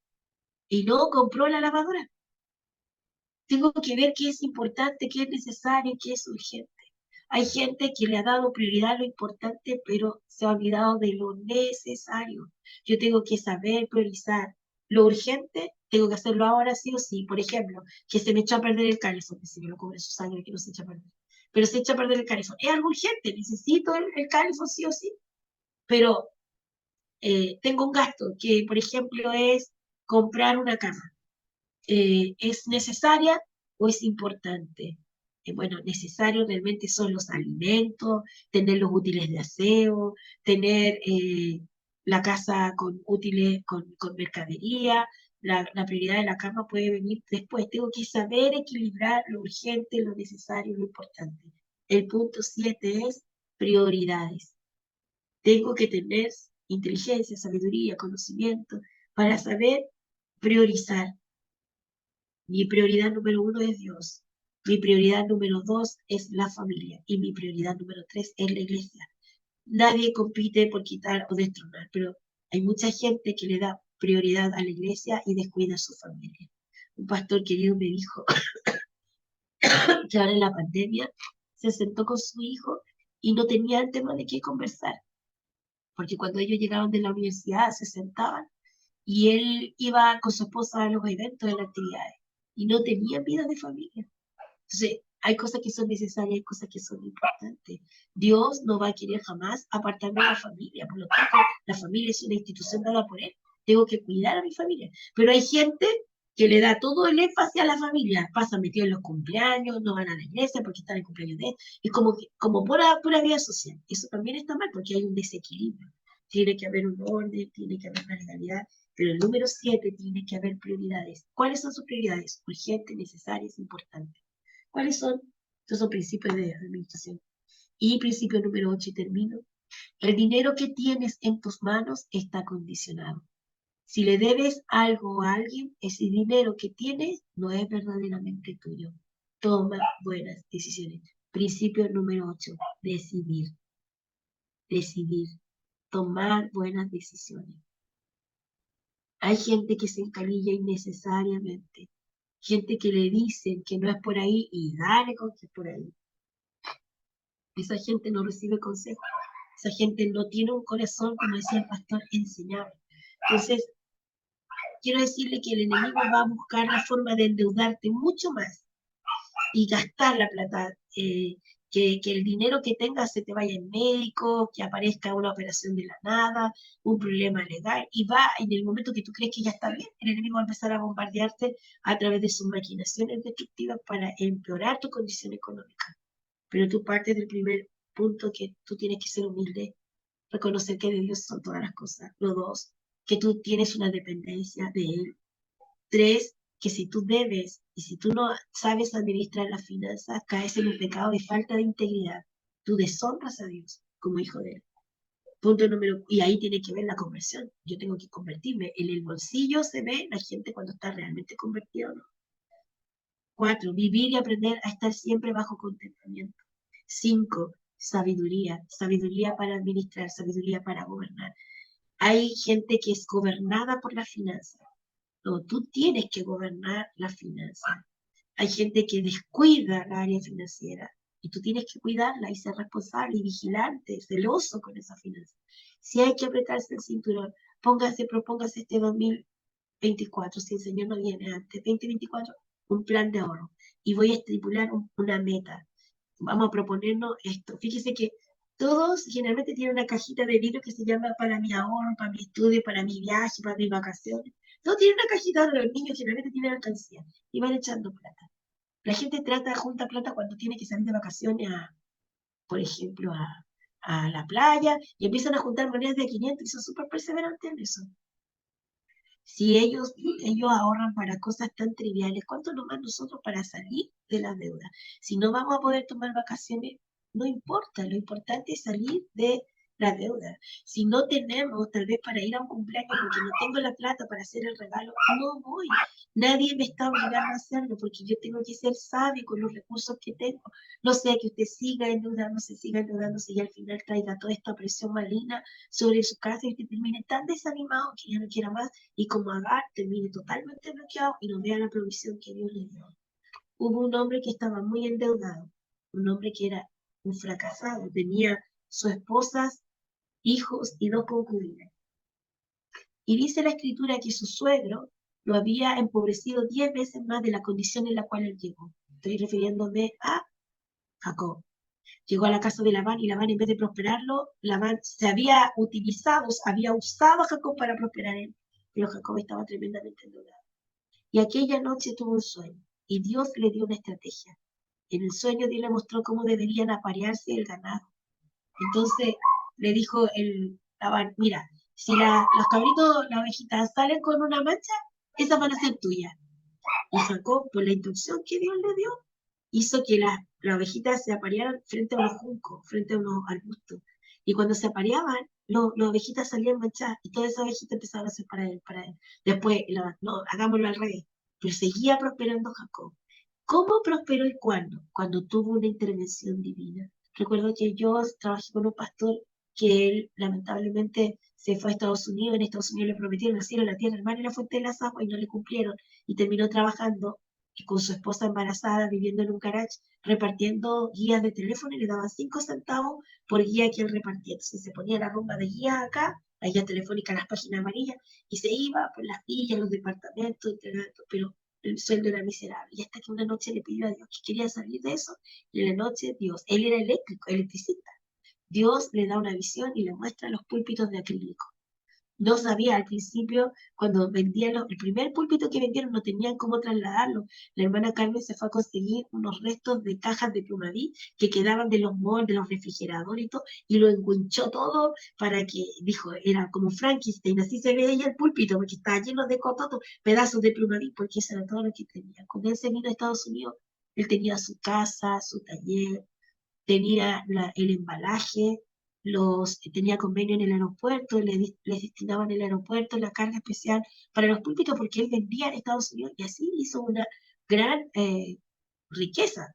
Y no compró la lavadora. Tengo que ver qué es importante, qué es necesario, qué es urgente. Hay gente que le ha dado prioridad a lo importante, pero se ha olvidado de lo necesario. Yo tengo que saber priorizar. Lo urgente, tengo que hacerlo ahora sí o sí. Por ejemplo, que se me echó a perder el calefón, que se me lo cubre su sangre, que no se echa a perder. Pero se echa a perder el calefón. Es algo urgente, necesito el calefón sí o sí. Pero tengo un gasto que, por ejemplo, es comprar una cama. ¿Es necesaria o es importante? Bueno, necesario realmente son los alimentos, tener los útiles de aseo, tener la casa con útiles, con mercadería. La prioridad de la cama puede venir después. Tengo que saber equilibrar lo urgente, lo necesario, lo importante. El punto 7 es prioridades. Tengo que tener inteligencia, sabiduría, conocimiento para saber priorizar. Mi prioridad número 1 es Dios. Mi prioridad número 2 es la familia. Y mi prioridad número 3 es la iglesia. Nadie compite por quitar o destronar, pero hay mucha gente que le da prioridad a la iglesia y descuida a su familia. Un pastor querido me dijo que ahora en la pandemia se sentó con su hijo y no tenía el tema de qué conversar. Porque cuando ellos llegaban de la universidad se sentaban y él iba con su esposa a los eventos, a las actividades, y no tenían vida de familia. Entonces, hay cosas que son necesarias, hay cosas que son importantes. Dios no va a querer jamás apartarme de la familia, por lo tanto, la familia es una institución dada por Él. Tengo que cuidar a mi familia. Pero hay gente que le da todo el énfasis a la familia, pasan metidos en los cumpleaños, no van a la iglesia porque están en el cumpleaños de él, es como pura vida social. Eso también está mal porque hay un desequilibrio. Tiene que haber un orden, tiene que haber una legalidad, pero el número 7 tiene que haber prioridades. ¿Cuáles son sus prioridades? Urgentes, necesarias, importantes. ¿Cuáles son? Estos son principios de administración. Y principio número 8, y termino. El dinero que tienes en tus manos está condicionado. Si le debes algo a alguien, ese dinero que tienes no es verdaderamente tuyo. Toma buenas decisiones. Principio número 8, decidir. Decidir. Tomar buenas decisiones. Hay gente que se encalilla innecesariamente. Gente que le dicen que no es por ahí y dale con que es por ahí. Esa gente no recibe consejo. Esa gente no tiene un corazón, como decía el pastor, enseñable. Entonces, quiero decirle que el enemigo va a buscar la forma de endeudarte mucho más y gastar la plata, que el dinero que tengas se te vaya en médico, que aparezca una operación de la nada, un problema legal, y va en el momento que tú crees que ya está bien, el enemigo va a empezar a bombardearte a través de sus maquinaciones destructivas para empeorar tu condición económica. Pero tú partes del primer punto, que tú tienes que ser humilde, reconocer que de Dios son todas las cosas. Lo 2, que tú tienes una dependencia de Él. 3, que si tú debes y si tú no sabes administrar las finanzas, caes en un pecado de falta de integridad. Tú deshonras a Dios como hijo de Él. Punto número, y ahí tiene que ver la conversión. Yo tengo que convertirme. En el bolsillo se ve la gente cuando está realmente convertida o no. 4, vivir y aprender a estar siempre bajo contentamiento. 5, sabiduría. Sabiduría para administrar, sabiduría para gobernar. Hay gente que es gobernada por las finanzas. No, tú tienes que gobernar la finanza. Hay gente que descuida la área financiera y tú tienes que cuidarla y ser responsable y vigilante, celoso con esa finanza. Si hay que apretarse el cinturón, propóngase este 2024, si el Señor no viene antes, 2024, un plan de ahorro. Y voy a estipular una meta. Vamos a proponernos esto. Fíjese que todos generalmente tienen una cajita de vidrio que se llama para mi ahorro, para mi estudio, para mi viaje, para mis vacaciones. Todos tienen una cajita donde los niños generalmente tienen alcancía y van echando plata. La gente junta plata cuando tiene que salir de vacaciones, por ejemplo, a la playa, y empiezan a juntar monedas de 500 y son súper perseverantes en eso. Si ellos ahorran para cosas tan triviales, ¿cuánto nomás nosotros para salir de la deuda? Si no vamos a poder tomar vacaciones, no importa, lo importante es salir de la deuda. Si no tenemos, tal vez para ir a un cumpleaños, porque no tengo la plata para hacer el regalo, no voy. Nadie me está obligando a hacerlo, porque yo tengo que ser sabio con los recursos que tengo. No sea que usted siga endeudándose y al final traiga toda esta presión maligna sobre su casa y usted termine tan desanimado que ya no quiera más y como Agar termine totalmente bloqueado y no vea la provisión que Dios le dio. Hubo un hombre que estaba muy endeudado, un hombre que era un fracasado, tenía su esposa, hijos y 2 concubinas. Y dice la escritura que su suegro lo había empobrecido 10 veces más de la condición en la cual él llegó. Estoy refiriéndome a Jacob. Llegó a la casa de Labán y Labán, en vez de prosperarlo, Labán había usado a Jacob para prosperar él, pero Jacob estaba tremendamente endeudado. Y aquella noche tuvo un sueño y Dios le dio una estrategia. En el sueño Dios le mostró cómo deberían aparearse el ganado. Entonces le dijo Labán, mira, si los cabritos, las ovejitas salen con una mancha, esas van a ser tuyas. Y Jacob, por la instrucción que Dios le dio, hizo que las ovejitas se aparearan frente a unos juncos, frente a unos arbustos. Y cuando se apareaban, las ovejitas salían manchadas y todas esas ovejitas empezaron a ser para él. Después, no, hagámoslo al revés. Pero seguía prosperando Jacob. ¿Cómo prosperó y cuándo? Cuando tuvo una intervención divina. Recuerdo que yo trabajé con un pastor que él lamentablemente se fue a Estados Unidos. En Estados Unidos le prometieron el cielo, la tierra, el mar y la fuente de las aguas y no le cumplieron. Y terminó trabajando con su esposa embarazada, viviendo en un garage, repartiendo guías de teléfono y le daban 5 centavos por guía que él repartía. Entonces se ponía la rumba de guías acá, la guía telefónica, las páginas amarillas, y se iba por las villas, los departamentos, pero el sueldo era miserable. Y hasta que una noche le pidió a Dios que quería salir de eso, y en la noche Dios, él era electricista, Dios le da una visión y le muestra los púlpitos de acrílico. No sabía al principio, cuando vendían el primer púlpito que vendieron, no tenían cómo trasladarlo. La hermana Carmen se fue a conseguir unos restos de cajas de Plumaví que quedaban de los moldes, de los refrigeradores y todo, y lo engunchó todo para que, dijo, era como Frankenstein, así se veía el púlpito, porque estaba lleno de cototos, pedazos de Plumaví, porque eso era todo lo que tenía. Cuando él se vino a Estados Unidos, él tenía su casa, su taller, tenía el embalaje, tenía convenio en el aeropuerto, les destinaban en el aeropuerto la carga especial para los púlpitos porque él vendía en Estados Unidos y así hizo una gran riqueza.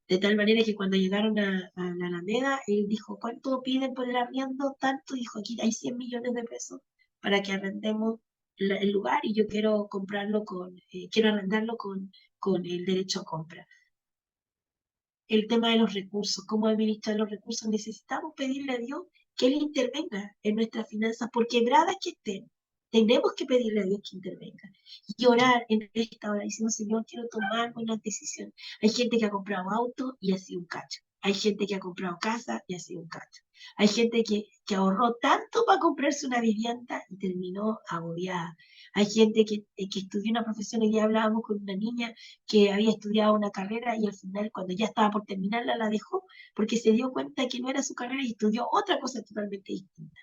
De tal manera que cuando llegaron a la Alameda, él dijo, ¿cuánto piden por el arriendo? Tanto, dijo, aquí hay 100 millones de pesos para que arrendemos el lugar y yo quiero comprarlo quiero arrendarlo con el derecho a compra. El tema de los recursos, cómo administrar los recursos, necesitamos pedirle a Dios que Él intervenga en nuestras finanzas, por quebradas que estén, tenemos que pedirle a Dios que intervenga y orar en esta hora diciendo, Señor, quiero tomar buenas decisiones. Hay gente que ha comprado auto y ha sido un cacho. Hay gente que ha comprado casa y ha sido un cacho. Hay gente que ahorró tanto para comprarse una vivienda y terminó agobiada. Hay gente que estudió una profesión, y ya hablábamos con una niña que había estudiado una carrera y al final cuando ya estaba por terminarla la dejó porque se dio cuenta que no era su carrera y estudió otra cosa totalmente distinta.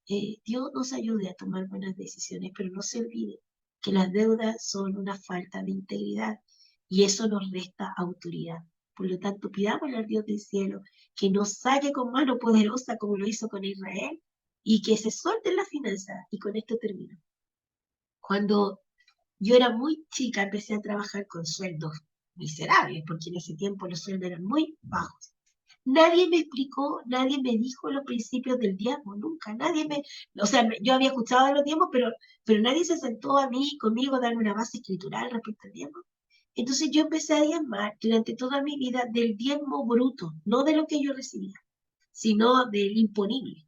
Dios nos ayude a tomar buenas decisiones, pero no se olvide que las deudas son una falta de integridad y eso nos resta autoridad. Por lo tanto, pidámosle al Dios del cielo que nos saque con mano poderosa como lo hizo con Israel y que se suelten las finanzas. Y con esto termino. Cuando yo era muy chica, empecé a trabajar con sueldos miserables, porque en ese tiempo los sueldos eran muy bajos. Nadie me explicó, nadie me dijo los principios del diezmo, nunca, yo había escuchado de los diezmos, pero nadie se sentó conmigo a darme una base escritural respecto al diezmo. Entonces yo empecé a diezmar durante toda mi vida del diezmo bruto, no de lo que yo recibía, sino del imponible.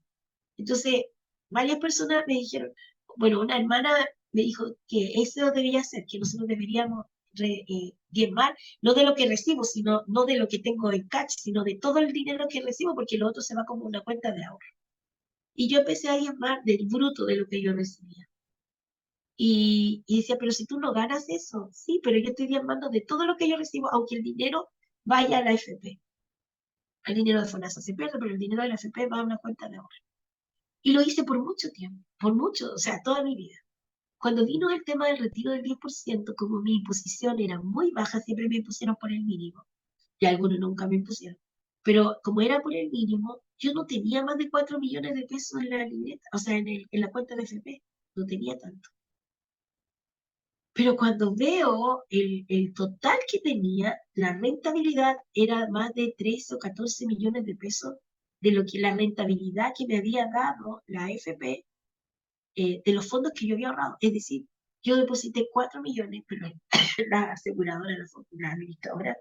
Entonces, varias personas me dijeron, bueno, una hermana me dijo que eso debería ser, que nosotros deberíamos diezmar, no de lo que recibo, sino no de lo que tengo en cash, sino de todo el dinero que recibo, porque lo otro se va como una cuenta de ahorro. Y yo empecé a diezmar del bruto de lo que yo recibía. Y decía, pero si tú no ganas eso, sí, pero yo estoy diezmando de todo lo que yo recibo, aunque el dinero vaya a la AFP. El dinero de FONASA se pierde, pero el dinero de la AFP va a una cuenta de ahorro. Y lo hice por mucho tiempo, por mucho, o sea, toda mi vida. Cuando vino el tema del retiro del 10%, como mi imposición era muy baja, siempre me impusieron por el mínimo. Y algunos nunca me impusieron. Pero como era por el mínimo, yo no tenía más de 4 millones de pesos en la libreta, o sea, en la cuenta de FP. No tenía tanto. Pero cuando veo el total que tenía, la rentabilidad era más de 13 o 14 millones de pesos de lo que la rentabilidad que me había dado la AFP de los fondos que yo había ahorrado. Es decir, yo deposité 4 millones, pero la aseguradora, la administradora,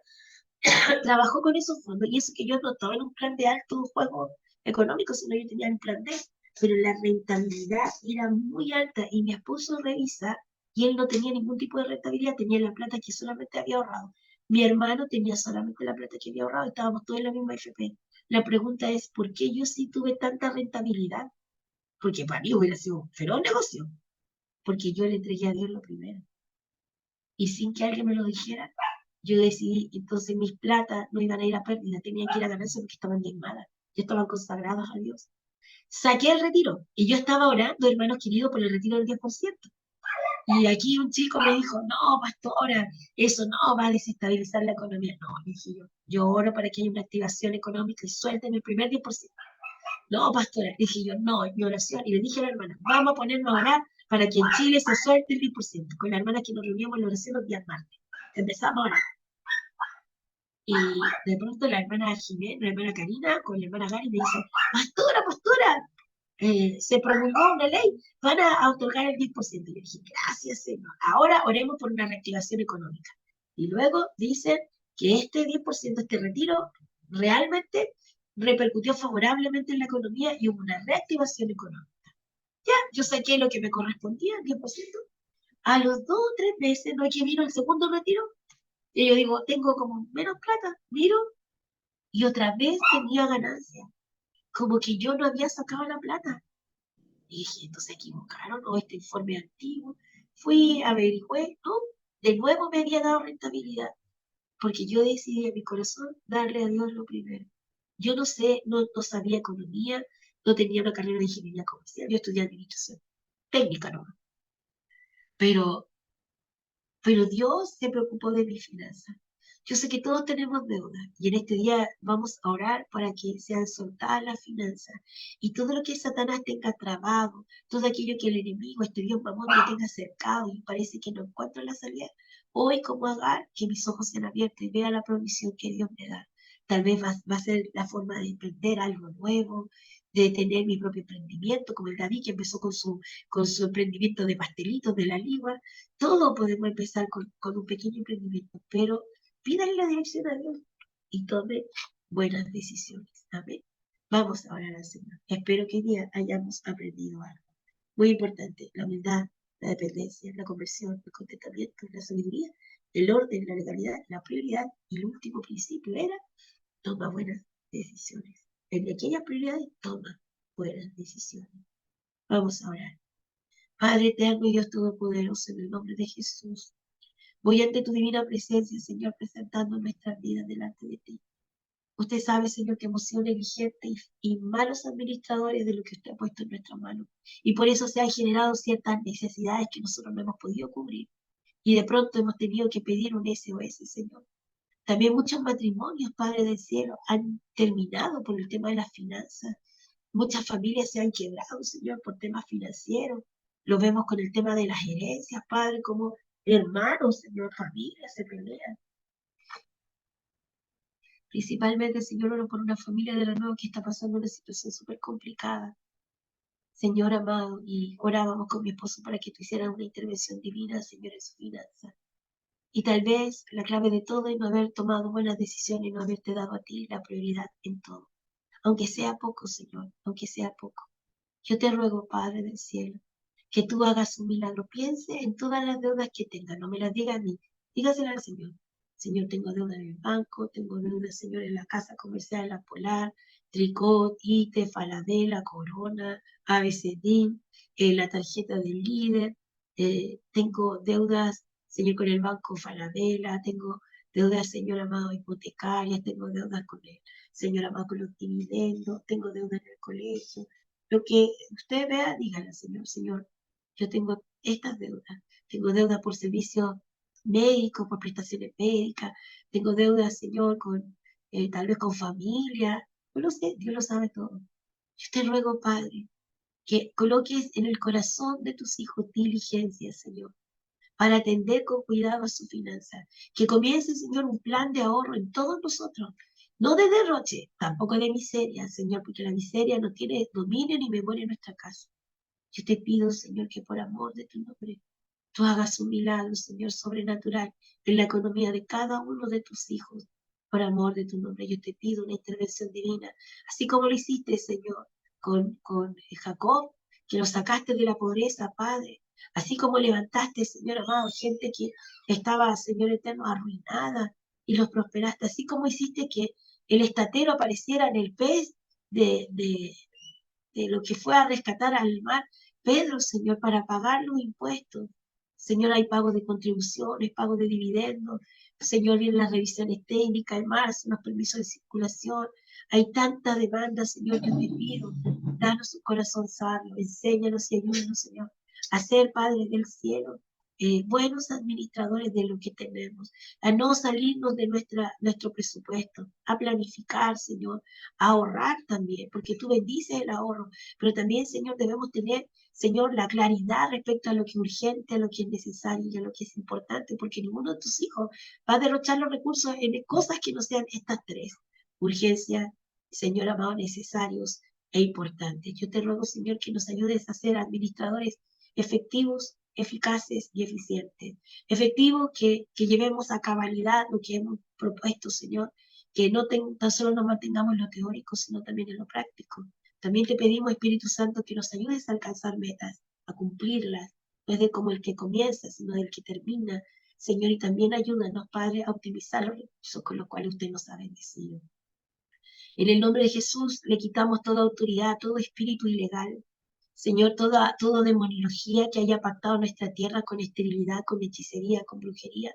trabajó con esos fondos y eso que yo no estaba en un plan de alto juego económico, sino yo tenía un plan D, pero la rentabilidad era muy alta y mi esposo revisa y él no tenía ningún tipo de rentabilidad, tenía la plata que solamente había ahorrado. Mi hermano tenía solamente la plata que había ahorrado, estábamos todos en la misma FP. La pregunta es, ¿por qué yo sí tuve tanta rentabilidad? Porque para mí hubiera sido un feroz negocio, porque yo le entregué a Dios lo primero. Y sin que alguien me lo dijera, yo decidí, entonces mis platas no iban a ir a pérdida, tenían que ir a ganarse porque estaban diezmadas, ya estaban consagradas a Dios. Saqué el retiro y yo estaba orando, hermanos queridos, por el retiro del 10%. Y aquí un chico me dijo, no, pastora, eso no va a desestabilizar la economía. No, dije yo oro para que haya una activación económica y suelten el primer 10%. No, pastora, dije yo, no, mi oración. Y le dije a la hermana, vamos a ponernos a orar para que en Chile se suelte el 10%. Con la hermana que nos reuníamos en la oración los días martes. Empezamos a orar. Y de pronto la hermana Jiménez, la hermana Karina, con la hermana Gary me dice, pastora, se promulgó una ley, van a otorgar el 10%. Y yo dije, gracias, Señor. Ahora oremos por una reactivación económica. Y luego dicen que este 10%, este retiro, realmente repercutió favorablemente en la economía y hubo una reactivación económica. Ya, yo saqué lo que me correspondía, el 10%. A los 2 o 3 meses, ¿no? Que vino el segundo retiro, y yo digo, tengo como menos plata, miro, y otra vez tenía ganancia. Como que yo no había sacado la plata. Y dije, entonces se equivocaron, o este informe antiguo. Fui, averigüé, ¿no? De nuevo me había dado rentabilidad, porque yo decidí en mi corazón darle a Dios lo primero. Yo no sé, no sabía economía, no tenía una carrera de ingeniería comercial, yo estudié administración, técnica no. Pero Dios se preocupó de mi finanza. Yo sé que todos tenemos deudas y en este día vamos a orar para que sean soltadas las finanzas y todo lo que Satanás tenga trabado, todo aquello que el enemigo, este Dios mamón, me tenga cercado y parece que no encuentro la salida. Hoy, como Agar, que mis ojos sean abiertos y vea la provisión que Dios me da. Tal vez va a ser la forma de emprender algo nuevo, de tener mi propio emprendimiento, como el David que empezó con su emprendimiento de pastelitos de la ligua. Todo podemos empezar con un pequeño emprendimiento, pero pídale la dirección a Dios y tome buenas decisiones. Amén. Vamos a orar al Señor. Espero que hoy día hayamos aprendido algo. Muy importante, la humildad, la dependencia, la conversión, el contentamiento, la sabiduría, el orden, la legalidad, la prioridad y el último principio era toma buenas decisiones. En aquellas prioridades, toma buenas decisiones. Vamos a orar. Padre eterno y Dios todopoderoso, en el nombre de Jesús, voy ante tu divina presencia, Señor, presentando nuestras vidas delante de ti. Usted sabe, Señor, que hemos sido negligentes y malos administradores de lo que usted ha puesto en nuestras manos. Y por eso se han generado ciertas necesidades que nosotros no hemos podido cubrir. Y de pronto hemos tenido que pedir un SOS, Señor. También muchos matrimonios, Padre del Cielo, han terminado por el tema de las finanzas. Muchas familias se han quebrado, Señor, por temas financieros. Lo vemos con el tema de las herencias, Padre, como hermanos, Señor, familias se pelean. Principalmente, Señor, oro por una familia de la nueva que está pasando una situación súper complicada. Señor amado, y orábamos con mi esposo para que tú hicieras una intervención divina, Señor, en su finanza. Y tal vez la clave de todo es no haber tomado buenas decisiones y no haberte dado a ti la prioridad en todo. Aunque sea poco, Señor, aunque sea poco. Yo te ruego, Padre del cielo, que tú hagas un milagro. Piense en todas las deudas que tenga, no me las diga a mí, dígasela al Señor. Señor, tengo deuda en el banco, tengo deuda, Señor, en la casa comercial, La Polar, Tricot, ITE, Falabella, Corona, ABCD, la tarjeta del líder, tengo deudas, Señor, con el banco Falabella, tengo deudas, Señor amado, hipotecarias, tengo deudas con el Señor amado, con los dividendos, tengo deudas en el colegio. Lo que usted vea, dígale al Señor, Señor, yo tengo estas deudas. Tengo deudas por servicios médicos, por prestaciones médicas. Tengo deudas, Señor, con tal vez con familia. No lo sé, Dios lo sabe todo. Yo te ruego, Padre, que coloques en el corazón de tus hijos diligencia, Señor, para atender con cuidado a su finanza. Que comience, Señor, un plan de ahorro en todos nosotros. No de derroche, tampoco de miseria, Señor, porque la miseria no tiene dominio ni memoria en nuestra casa. Yo te pido, Señor, que por amor de tu nombre, tú hagas un milagro, Señor, sobrenatural en la economía de cada uno de tus hijos. Por amor de tu nombre, yo te pido una intervención divina, así como lo hiciste, Señor, con Jacob, que lo sacaste de la pobreza, Padre. Así como levantaste, Señor amado, gente que estaba, Señor eterno, arruinada y los prosperaste. Así como hiciste que el estatero apareciera en el pez de lo que fue a rescatar al mar Pedro, Señor, para pagar los impuestos. Señor, hay pago de contribuciones, pago de dividendos. Señor, vienen las revisiones técnicas, en marzo, los permisos de circulación. Hay tanta demanda, Señor, yo te pido. Danos un corazón sabio, enséñanos y ayúdanos, Señor, a ser Padre del cielo, buenos administradores de lo que tenemos, a no salirnos de nuestro presupuesto, a planificar, Señor, a ahorrar también, porque tú bendices el ahorro, pero también, Señor, debemos tener, Señor, la claridad respecto a lo que es urgente, a lo que es necesario y a lo que es importante, porque ninguno de tus hijos va a derrochar los recursos en cosas que no sean estas tres: urgencia, Señor amado, necesarios e importantes. Yo te ruego, Señor, que nos ayudes a ser administradores efectivos, eficaces y eficientes. Efectivos, que llevemos a cabalidad lo que hemos propuesto, Señor, que no tan solo nos mantengamos en lo teórico, sino también en lo práctico. También te pedimos, Espíritu Santo, que nos ayudes a alcanzar metas, a cumplirlas, no es de como el que comienza, sino del que termina. Señor, y también ayúdanos, Padre, a optimizar los recursos con los cuales usted nos ha bendecido. En el nombre de Jesús le quitamos toda autoridad, todo espíritu ilegal. Señor, toda demonología que haya pactado nuestra tierra con esterilidad, con hechicería, con brujería.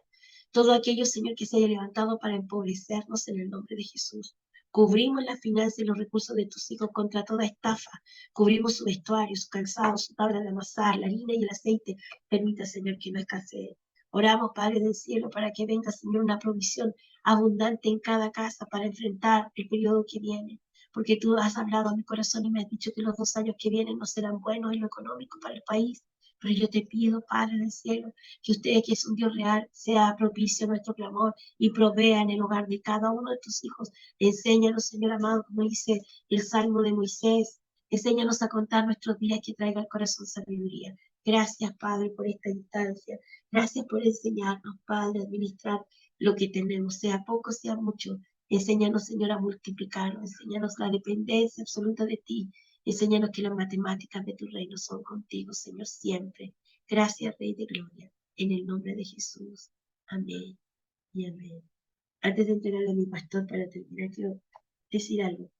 Todo aquello, Señor, que se haya levantado para empobrecernos, en el nombre de Jesús. Cubrimos las finanzas y los recursos de tus hijos contra toda estafa. Cubrimos su vestuario, su calzado, su tabla de amasar, la harina y el aceite. Permita, Señor, que no escasee. Oramos, Padre del cielo, para que venga, Señor, una provisión abundante en cada casa para enfrentar el periodo que viene. Porque tú has hablado a mi corazón y me has dicho que los 2 años que vienen no serán buenos en lo económico para el país. Pero yo te pido, Padre del cielo, que usted, que es un Dios real, sea propicio a nuestro clamor y provea en el hogar de cada uno de tus hijos. Enséñanos, Señor amado, como dice el Salmo de Moisés. Enséñanos a contar nuestros días, que traiga al corazón sabiduría. Gracias, Padre, por esta instancia. Gracias por enseñarnos, Padre, a administrar lo que tenemos, sea poco, sea mucho. Enséñanos, Señor, a multiplicarlo. Enséñanos la dependencia absoluta de ti. Enséñanos que las matemáticas de tu reino son contigo, Señor, siempre. Gracias, Rey de Gloria. En el nombre de Jesús. Amén y amén. Antes de entregarle a mi pastor para terminar, quiero decir algo.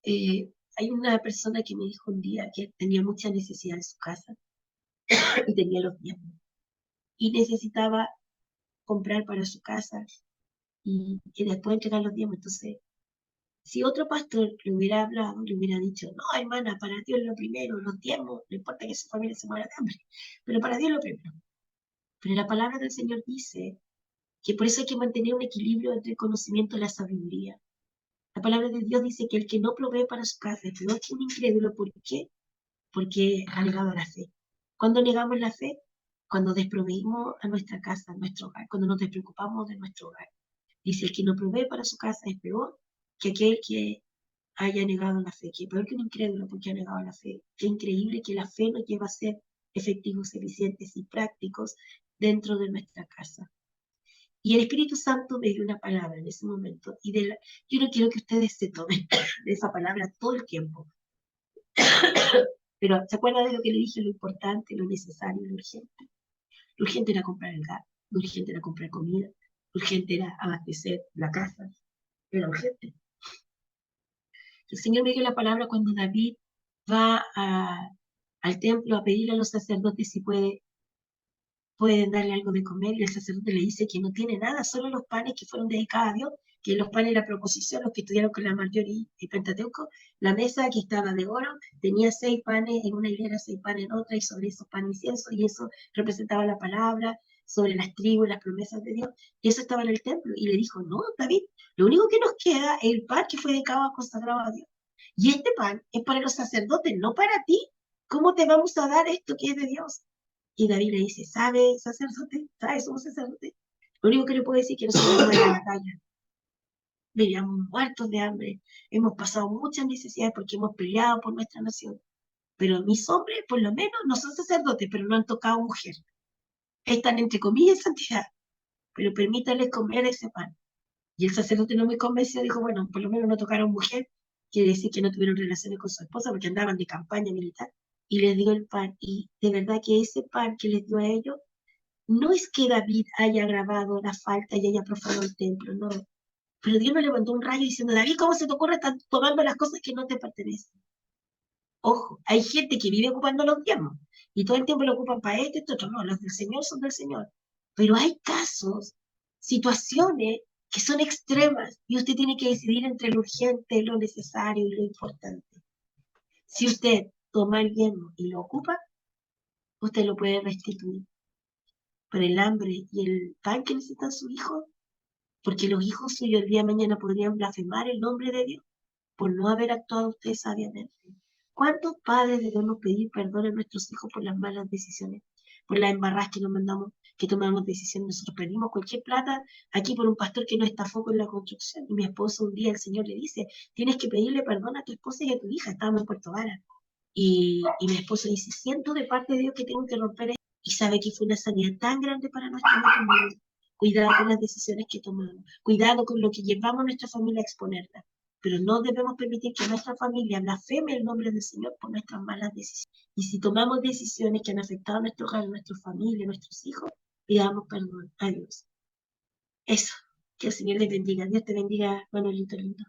Hay una persona que me dijo un día que tenía mucha necesidad en su casa y tenía los diezmos. Y necesitaba comprar para su casa y después entregar los diezmos. Entonces, si otro pastor le hubiera hablado, le hubiera dicho: no, hermana, para Dios lo primero, los diezmos, no importa que su familia se muera de hambre, pero para Dios lo primero. Pero la palabra del Señor dice que por eso hay que mantener un equilibrio entre el conocimiento y la sabiduría. La palabra de Dios dice que el que no provee para su casa es peor que un incrédulo. ¿Por qué? Porque ha negado la fe. ¿Cuándo negamos la fe? Cuando desproveímos a nuestra casa, a nuestro hogar, cuando nos despreocupamos de nuestro hogar. Dice: el que no provee para su casa es peor que aquel que haya negado la fe, que peor que un incrédulo porque ha negado la fe. Qué increíble que la fe nos lleva a ser efectivos, eficientes y prácticos dentro de nuestra casa. Y el Espíritu Santo me dio una palabra en ese momento. Y yo no quiero que ustedes se tomen de esa palabra todo el tiempo. Pero ¿se acuerdan de lo que le dije? Lo importante, lo necesario, lo urgente. Lo urgente era comprar el gas, lo urgente era comprar comida, lo urgente era abastecer la casa. Era urgente. El Señor me dio la palabra cuando David va al templo a pedirle a los sacerdotes si pueden darle algo de comer, y el sacerdote le dice que no tiene nada, solo los panes que fueron dedicados a Dios, que los panes de la proposición, los que estudiaron con la Marjorie y Pentateuco, la mesa que estaba de oro, tenía 6 panes en una hilera, 6 panes en otra, y sobre esos panes incienso, y eso representaba la palabra, sobre las tribus, las promesas de Dios, y eso estaba en el templo, y le dijo, no, David, lo único que nos queda es el pan que fue dedicado, consagrado a Dios, y este pan es para los sacerdotes, no para ti. ¿Cómo te vamos a dar esto que es de Dios? Y David le dice, ¿sabe, sacerdote? ¿Sabe, somos sacerdote? Lo único que le puedo decir es que nosotros vamos a la batalla. Veníamos muertos de hambre. Hemos pasado muchas necesidades porque hemos peleado por nuestra nación. Pero mis hombres, por lo menos, no son sacerdotes, pero no han tocado mujer. Están, entre comillas, en santidad. Pero permítanles comer ese pan. Y el sacerdote no me convenció, dijo, bueno, por lo menos no tocaron mujer. Quiere decir que no tuvieron relaciones con su esposa porque andaban de campaña militar. Y les dio el pan. Y de verdad que ese pan que les dio a ellos, no es que David haya agravado la falta y haya profanado el templo, no. Pero Dios no levantó un rayo diciendo, David, ¿cómo se te ocurre estar tomando las cosas que no te pertenecen? Ojo, hay gente que vive ocupando los diezmos y todo el tiempo lo ocupan para esto, otro. No, los del Señor son del Señor. Pero hay casos, situaciones que son extremas y usted tiene que decidir entre lo urgente, lo necesario y lo importante. Si usted toma el diezmo y lo ocupa, usted lo puede restituir. Pero el hambre y el pan que necesitan sus hijos, porque los hijos suyos el día de mañana podrían blasfemar el nombre de Dios por no haber actuado usted sabiamente. ¿Cuántos padres debemos pedir perdón a nuestros hijos por las malas decisiones, por las embarradas que nos mandamos, que tomamos decisiones? Nosotros perdimos cualquier plata aquí por un pastor que nos estafó con la construcción. Y mi esposo un día, el Señor le dice, tienes que pedirle perdón a tu esposa y a tu hija. Estábamos en Puerto Vara. Y mi esposo dice, siento de parte de Dios que tengo que romper esto. Y sabe que fue una sanidad tan grande para nuestra familia. Cuidado con las decisiones que tomamos. Cuidado con lo que llevamos a nuestra familia a exponerla. Pero no debemos permitir que nuestra familia blasfeme el nombre del Señor por nuestras malas decisiones. Y si tomamos decisiones que han afectado a nuestro hogar, a nuestra familia, a nuestros hijos, pidamos perdón a Dios. Eso. Que el Señor les bendiga. Dios te bendiga, Manuelito lindo.